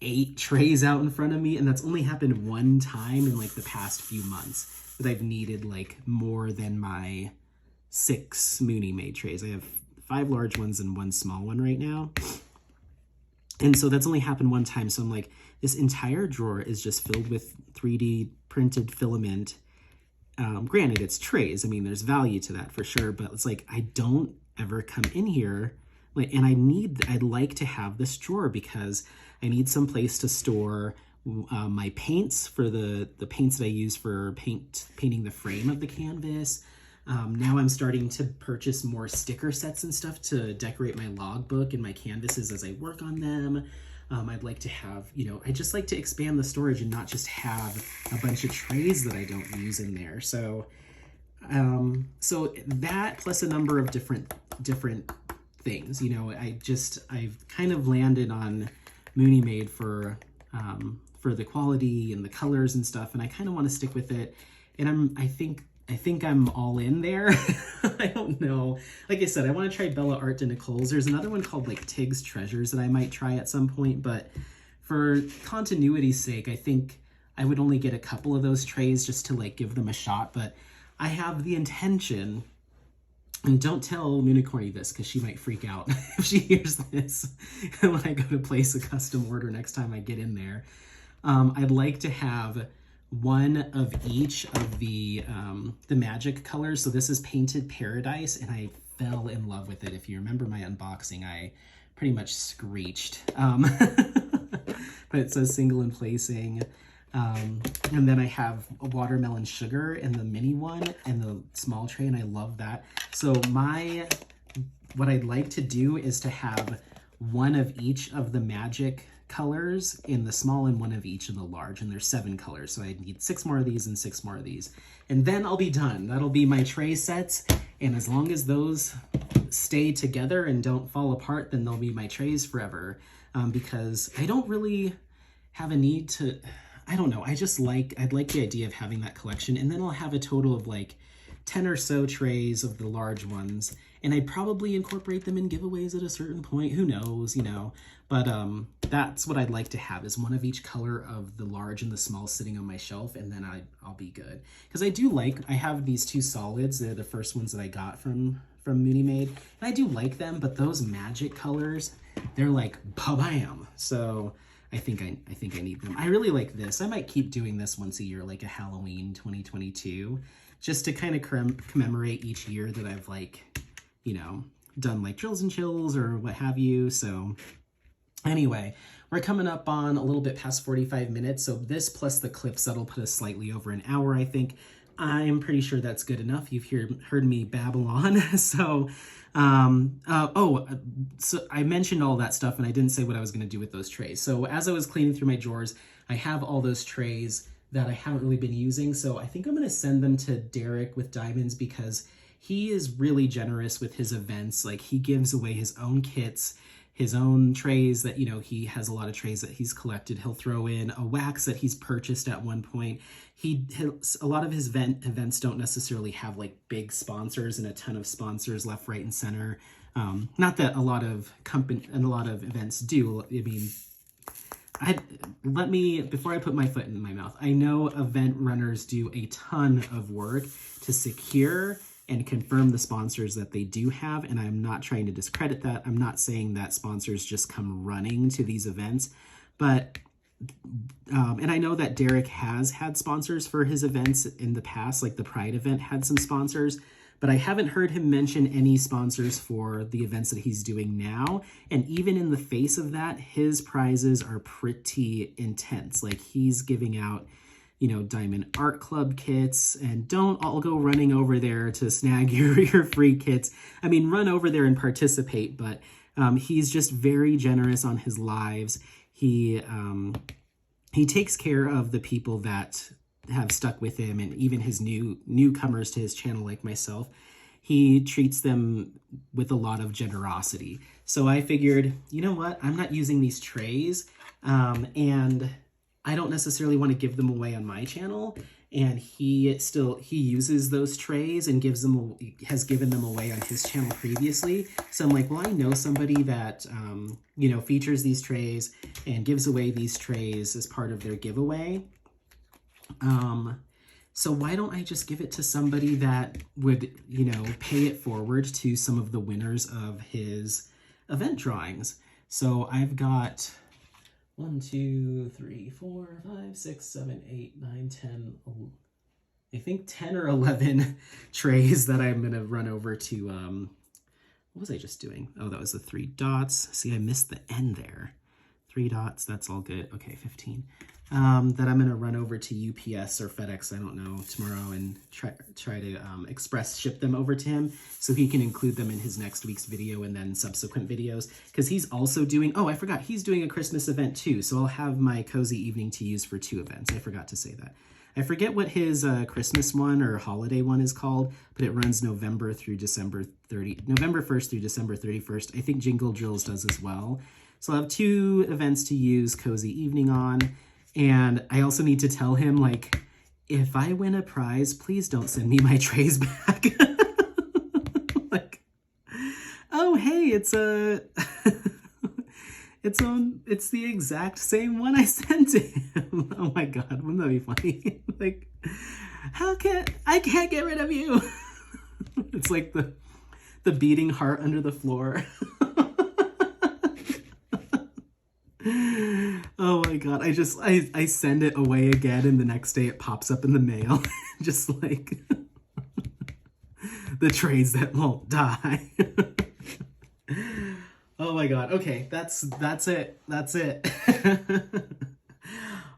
8 trays out in front of me, and that's only happened one time in like the past few months that I've needed like more than my 6 Mooney made trays. I have 5 large ones and 1 small one right now. And so that's only happened one time. So I'm like, this entire drawer is just filled with 3D printed filament. Granted, it's trays. I mean, there's value to that for sure, but it's like, I don't ever come in here. Like, and I'd like to have this drawer because I need some place to store my paints for the paints that I use for painting the frame of the canvas. Now I'm starting to purchase more sticker sets and stuff to decorate my logbook and my canvases as I work on them. I'd like to have, I just like to expand the storage and not just have a bunch of trays that I don't use in there. So, so that plus a number of different things, I've kind of landed on Mooney Made for the quality and the colors and stuff, and I kind of want to stick with it. And I think I'm all in there. I don't know. Like I said, I want to try Bella Art de Nicole's. There's another one called like Tig's Treasures that I might try at some point, but for continuity's sake, I think I would only get a couple of those trays just to like give them a shot. But I have the intention, and don't tell Unicorny this because she might freak out if she hears this when I go to place a custom order next time I get in there. I'd like to have one of each of the magic colors. So this is Painted Paradise, and I fell in love with it. If you remember my unboxing, I pretty much screeched. But it says single and placing. And then I have a Watermelon Sugar in the mini one and the small tray, and I love that. So what I'd like to do is to have one of each of the magic colors in the small and one of each in the large, and there's 7 colors, so I need 6 more of these and 6 more of these, and then I'll be done. That'll be my tray sets, and as long as those stay together and don't fall apart, then they'll be my trays forever, because I don't really have a need to, I don't know, I'd like the idea of having that collection, and then I'll have a total of like 10 or so trays of the large ones, and I'd probably incorporate them in giveaways at a certain point, who knows, but that's what I'd like to have, is one of each color of the large and the small sitting on my shelf, and then I'll be good. Because I have these 2 solids. They're the first ones that I got from Mooney Made, and I do like them, but those magic colors, they're like ba-bam. So I think I need them. I really like this. I might keep doing this once a year, like a Halloween 2022, just to kind of commemorate each year that I've done like Drills and Chills or what have you. So anyway, we're coming up on a little bit past 45 minutes. So this plus the clips, that'll put us slightly over an hour, I think. I'm pretty sure that's good enough. You've heard me babble on. So, so I mentioned all that stuff and I didn't say what I was going to do with those trays. So as I was cleaning through my drawers, I have all those trays that I haven't really been using. So I think I'm going to send them to Derek with Diamonds because he is really generous with his events. Like, he gives away his own kits, his own trays that, he has a lot of trays that he's collected. He'll throw in a wax that he's purchased at one point. A lot of his events don't necessarily have like big sponsors and a ton of sponsors left, right, and center. Not that a lot of events do. I mean, before I put my foot in my mouth, I know event runners do a ton of work to secure and confirm the sponsors that they do have, and I'm not trying to discredit that. I'm not saying that sponsors just come running to these events, but and I know that Derek has had sponsors for his events in the past, like the Pride event had some sponsors, but I haven't heard him mention any sponsors for the events that he's doing now. And even in the face of that, his prizes are pretty intense. Like, he's giving out Diamond Art Club kits, and don't all go running over there to snag your free kits. I mean, run over there and participate, but he's just very generous on his lives. He takes care of the people that have stuck with him, and even his newcomers to his channel like myself. He treats them with a lot of generosity. So I figured, you know what, I'm not using these trays, and I don't necessarily want to give them away on my channel. And he uses those trays and has given them away on his channel previously. So I'm like, well, I know somebody that, you know, features these trays and gives away these trays as part of their giveaway. So why don't I just give it to somebody that would, you know, pay it forward to some of the winners of his event drawings. So I've got 1, 2, 3, 4, 5, 6, 7, 8, 9, 10, I think 10 or 11 trays that I'm going to run over to, what was I just doing? Oh, that was the 3 dots. See, I missed the end there. 3 dots, that's all good. Okay, 15. That I'm going to run over to UPS or FedEx, I don't know, tomorrow and try to express ship them over to him so he can include them in his next week's video and then subsequent videos. Because he's also doing, oh, I forgot, he's doing a Christmas event too. So I'll have my cozy evening to use for 2 events. I forgot to say that. I forget what his Christmas one or holiday one is called, but it runs November 1st through December 31st. I think Jingle Drills does as well. So I'll have 2 events to use Cozy Evening on. And I also need to tell him, like, if I win a prize, please don't send me my trays back. Like, oh, hey, it's it's the exact same one I sent to him. Oh my God, wouldn't that be funny? Like, I can't get rid of you. It's like the beating heart under the floor. Oh my God, I send it away again and the next day it pops up in the mail. Just like the trays that won't die. Oh my God, okay, that's it.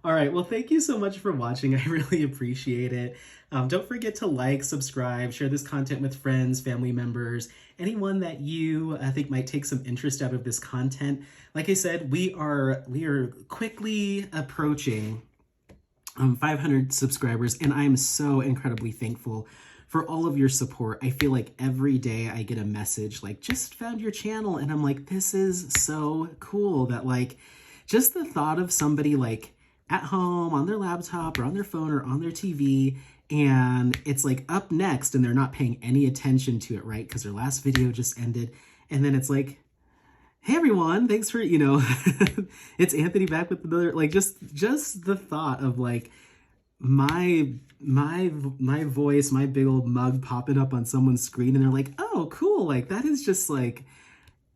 All right, well, thank you so much for watching. I really appreciate it. Don't forget to like, subscribe, share this content with friends, family members, anyone that you think might take some interest out of this content. Like I said, we are quickly approaching 500 subscribers, and I'm so incredibly thankful for all of your support. I feel like every day I get a message like, just found your channel, and I'm like, this is so cool that, like, just the thought of somebody like at home on their laptop or on their phone or on their TV, and it's like up next and they're not paying any attention to it, right? Because their last video just ended, and then it's like, hey everyone, thanks for, you know, it's Anthony back with another, like, just the thought of like my voice, my big old mug popping up on someone's screen, and they're like, oh cool, like that is just like,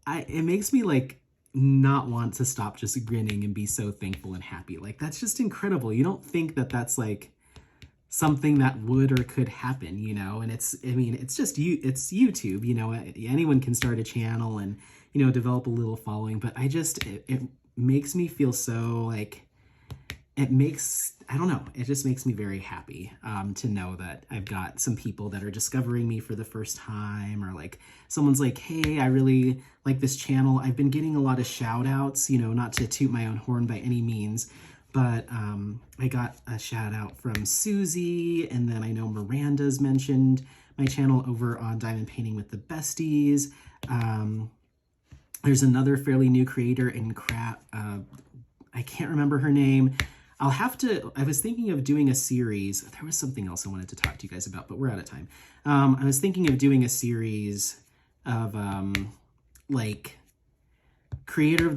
it makes me like not want to stop just grinning and be so thankful and happy. Like, that's just incredible. You don't think that that's like something that would or could happen, you know? And it's just it's YouTube, you know, anyone can start a channel and, you know, develop a little following, but it makes me feel so like, I don't know, it just makes me very happy to know that I've got some people that are discovering me for the first time, or like someone's like, hey, I really like this channel. I've been getting a lot of shout outs, you know, not to toot my own horn by any means, but I got a shout out from Susie, and then I know Miranda's mentioned my channel over on Diamond Painting with the Besties. There's another fairly new creator in crap. I can't remember her name. I was thinking of doing a series. There was something else I wanted to talk to you guys about, but we're out of time. I was thinking of doing a series of like creator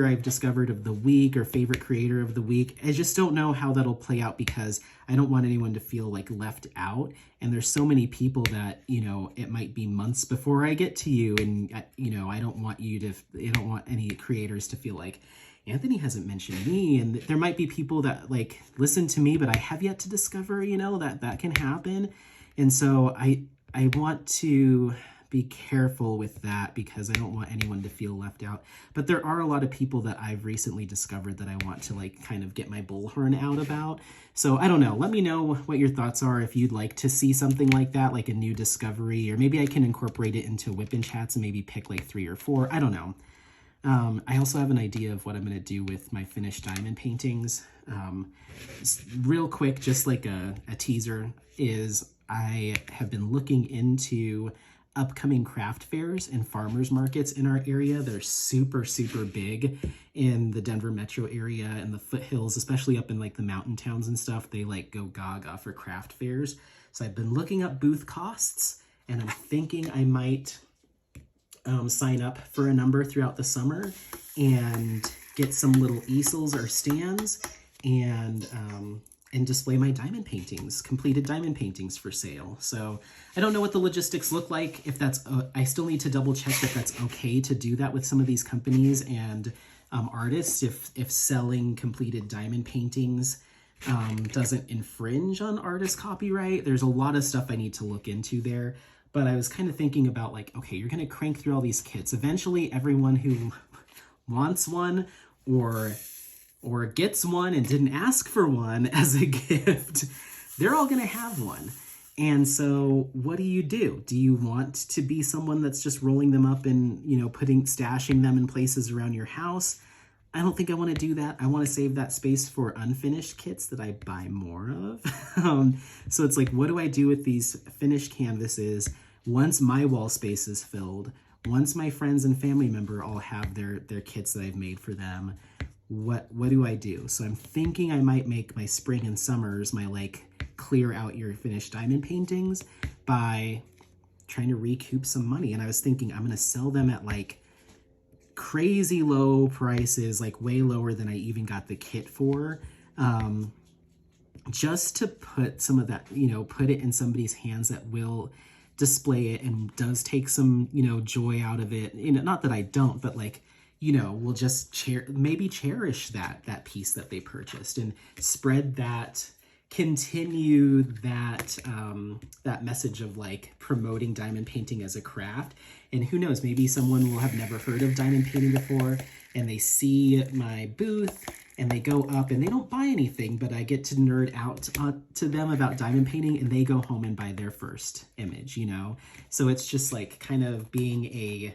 I've discovered of the week, or favorite creator of the week. I just don't know how that'll play out, because I don't want anyone to feel like left out. And there's so many people that, you know, it might be months before I get to you. And, you know, I don't want any creators to feel like, Anthony hasn't mentioned me. And there might be people that like listen to me, but I have yet to discover, you know, that can happen. And so I want to be careful with that, because I don't want anyone to feel left out. But there are a lot of people that I've recently discovered that I want to like kind of get my bullhorn out about. So I don't know, let me know what your thoughts are, if you'd like to see something like that, like a new discovery, or maybe I can incorporate it into WIP Chats and maybe pick like 3 or 4, I don't know. I also have an idea of what I'm going to do with my finished diamond paintings. Real quick, just like a teaser, is I have been looking into upcoming craft fairs and farmers markets in our area. They're super, super big in the Denver metro area and the foothills, especially up in like the mountain towns and stuff. They like go gaga for craft fairs. So I've been looking up booth costs, and I'm thinking I might sign up for a number throughout the summer and get some little easels or stands and display my diamond paintings, completed diamond paintings for sale. So I don't know what the logistics look like. If that's, I still need to double check that that's okay to do that with some of these companies and artists. If selling completed diamond paintings doesn't infringe on artist copyright. There's a lot of stuff I need to look into there. But I was kind of thinking about like, okay, you're going to crank through all these kits. Eventually, everyone who wants one or gets one and didn't ask for one as a gift, they're all going to have one. And so what do you do? Do you want to be someone that's just rolling them up and, you know, stashing them in places around your house? I don't think I want to do that. I want to save that space for unfinished kits that I buy more of. So it's like, what do I do with these finished canvases once my wall space is filled? Once my friends and family member all have their kits that I've made for them, what do I do? So I'm thinking I might make my spring and summers my like clear out your finished diamond paintings by trying to recoup some money. And I was thinking I'm going to sell them at like crazy low prices, like way lower than I even got the kit for, just to put some of that, you know, put it in somebody's hands that will display it and does take some, you know, joy out of it. You know, not that I don't, but like, you know, will just maybe cherish that piece that they purchased and spread that, continue that that message of like promoting diamond painting as a craft. And who knows, maybe someone will have never heard of diamond painting before and they see my booth and they go up and they don't buy anything, but I get to nerd out to them about diamond painting and they go home and buy their first image, you know? So it's just like kind of being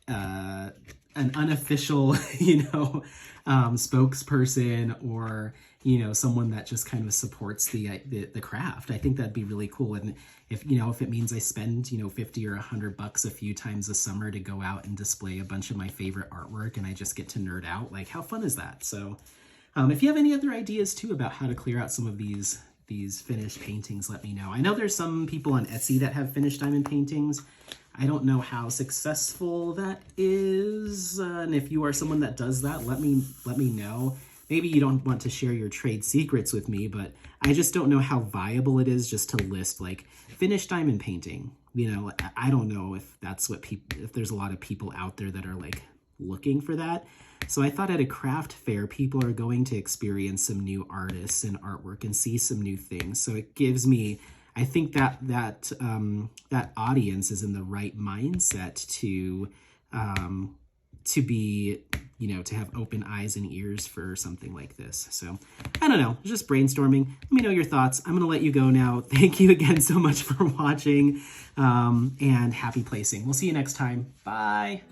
an unofficial, you know, spokesperson or, you know, someone that just kind of supports the craft. I think that'd be really cool. And if it means I spend, you know, $50 or $100 a few times a summer to go out and display a bunch of my favorite artwork and I just get to nerd out, like how fun is that? So if you have any other ideas too about how to clear out some of these finished paintings, let me know. I know there's some people on Etsy that have finished diamond paintings. I don't know how successful that is. And if you are someone that does that, let me know. Maybe you don't want to share your trade secrets with me, but I just don't know how viable it is just to list like finished diamond painting. You know, I don't know if that's what if there's a lot of people out there that are like looking for that. So I thought at a craft fair, people are going to experience some new artists and artwork and see some new things. So it gives me, I think that audience is in the right mindset to be, you know, to have open eyes and ears for something like this. So I don't know, just brainstorming. Let me know your thoughts. I'm going to let you go now. Thank you again so much for watching, and happy placing. We'll see you next time. Bye.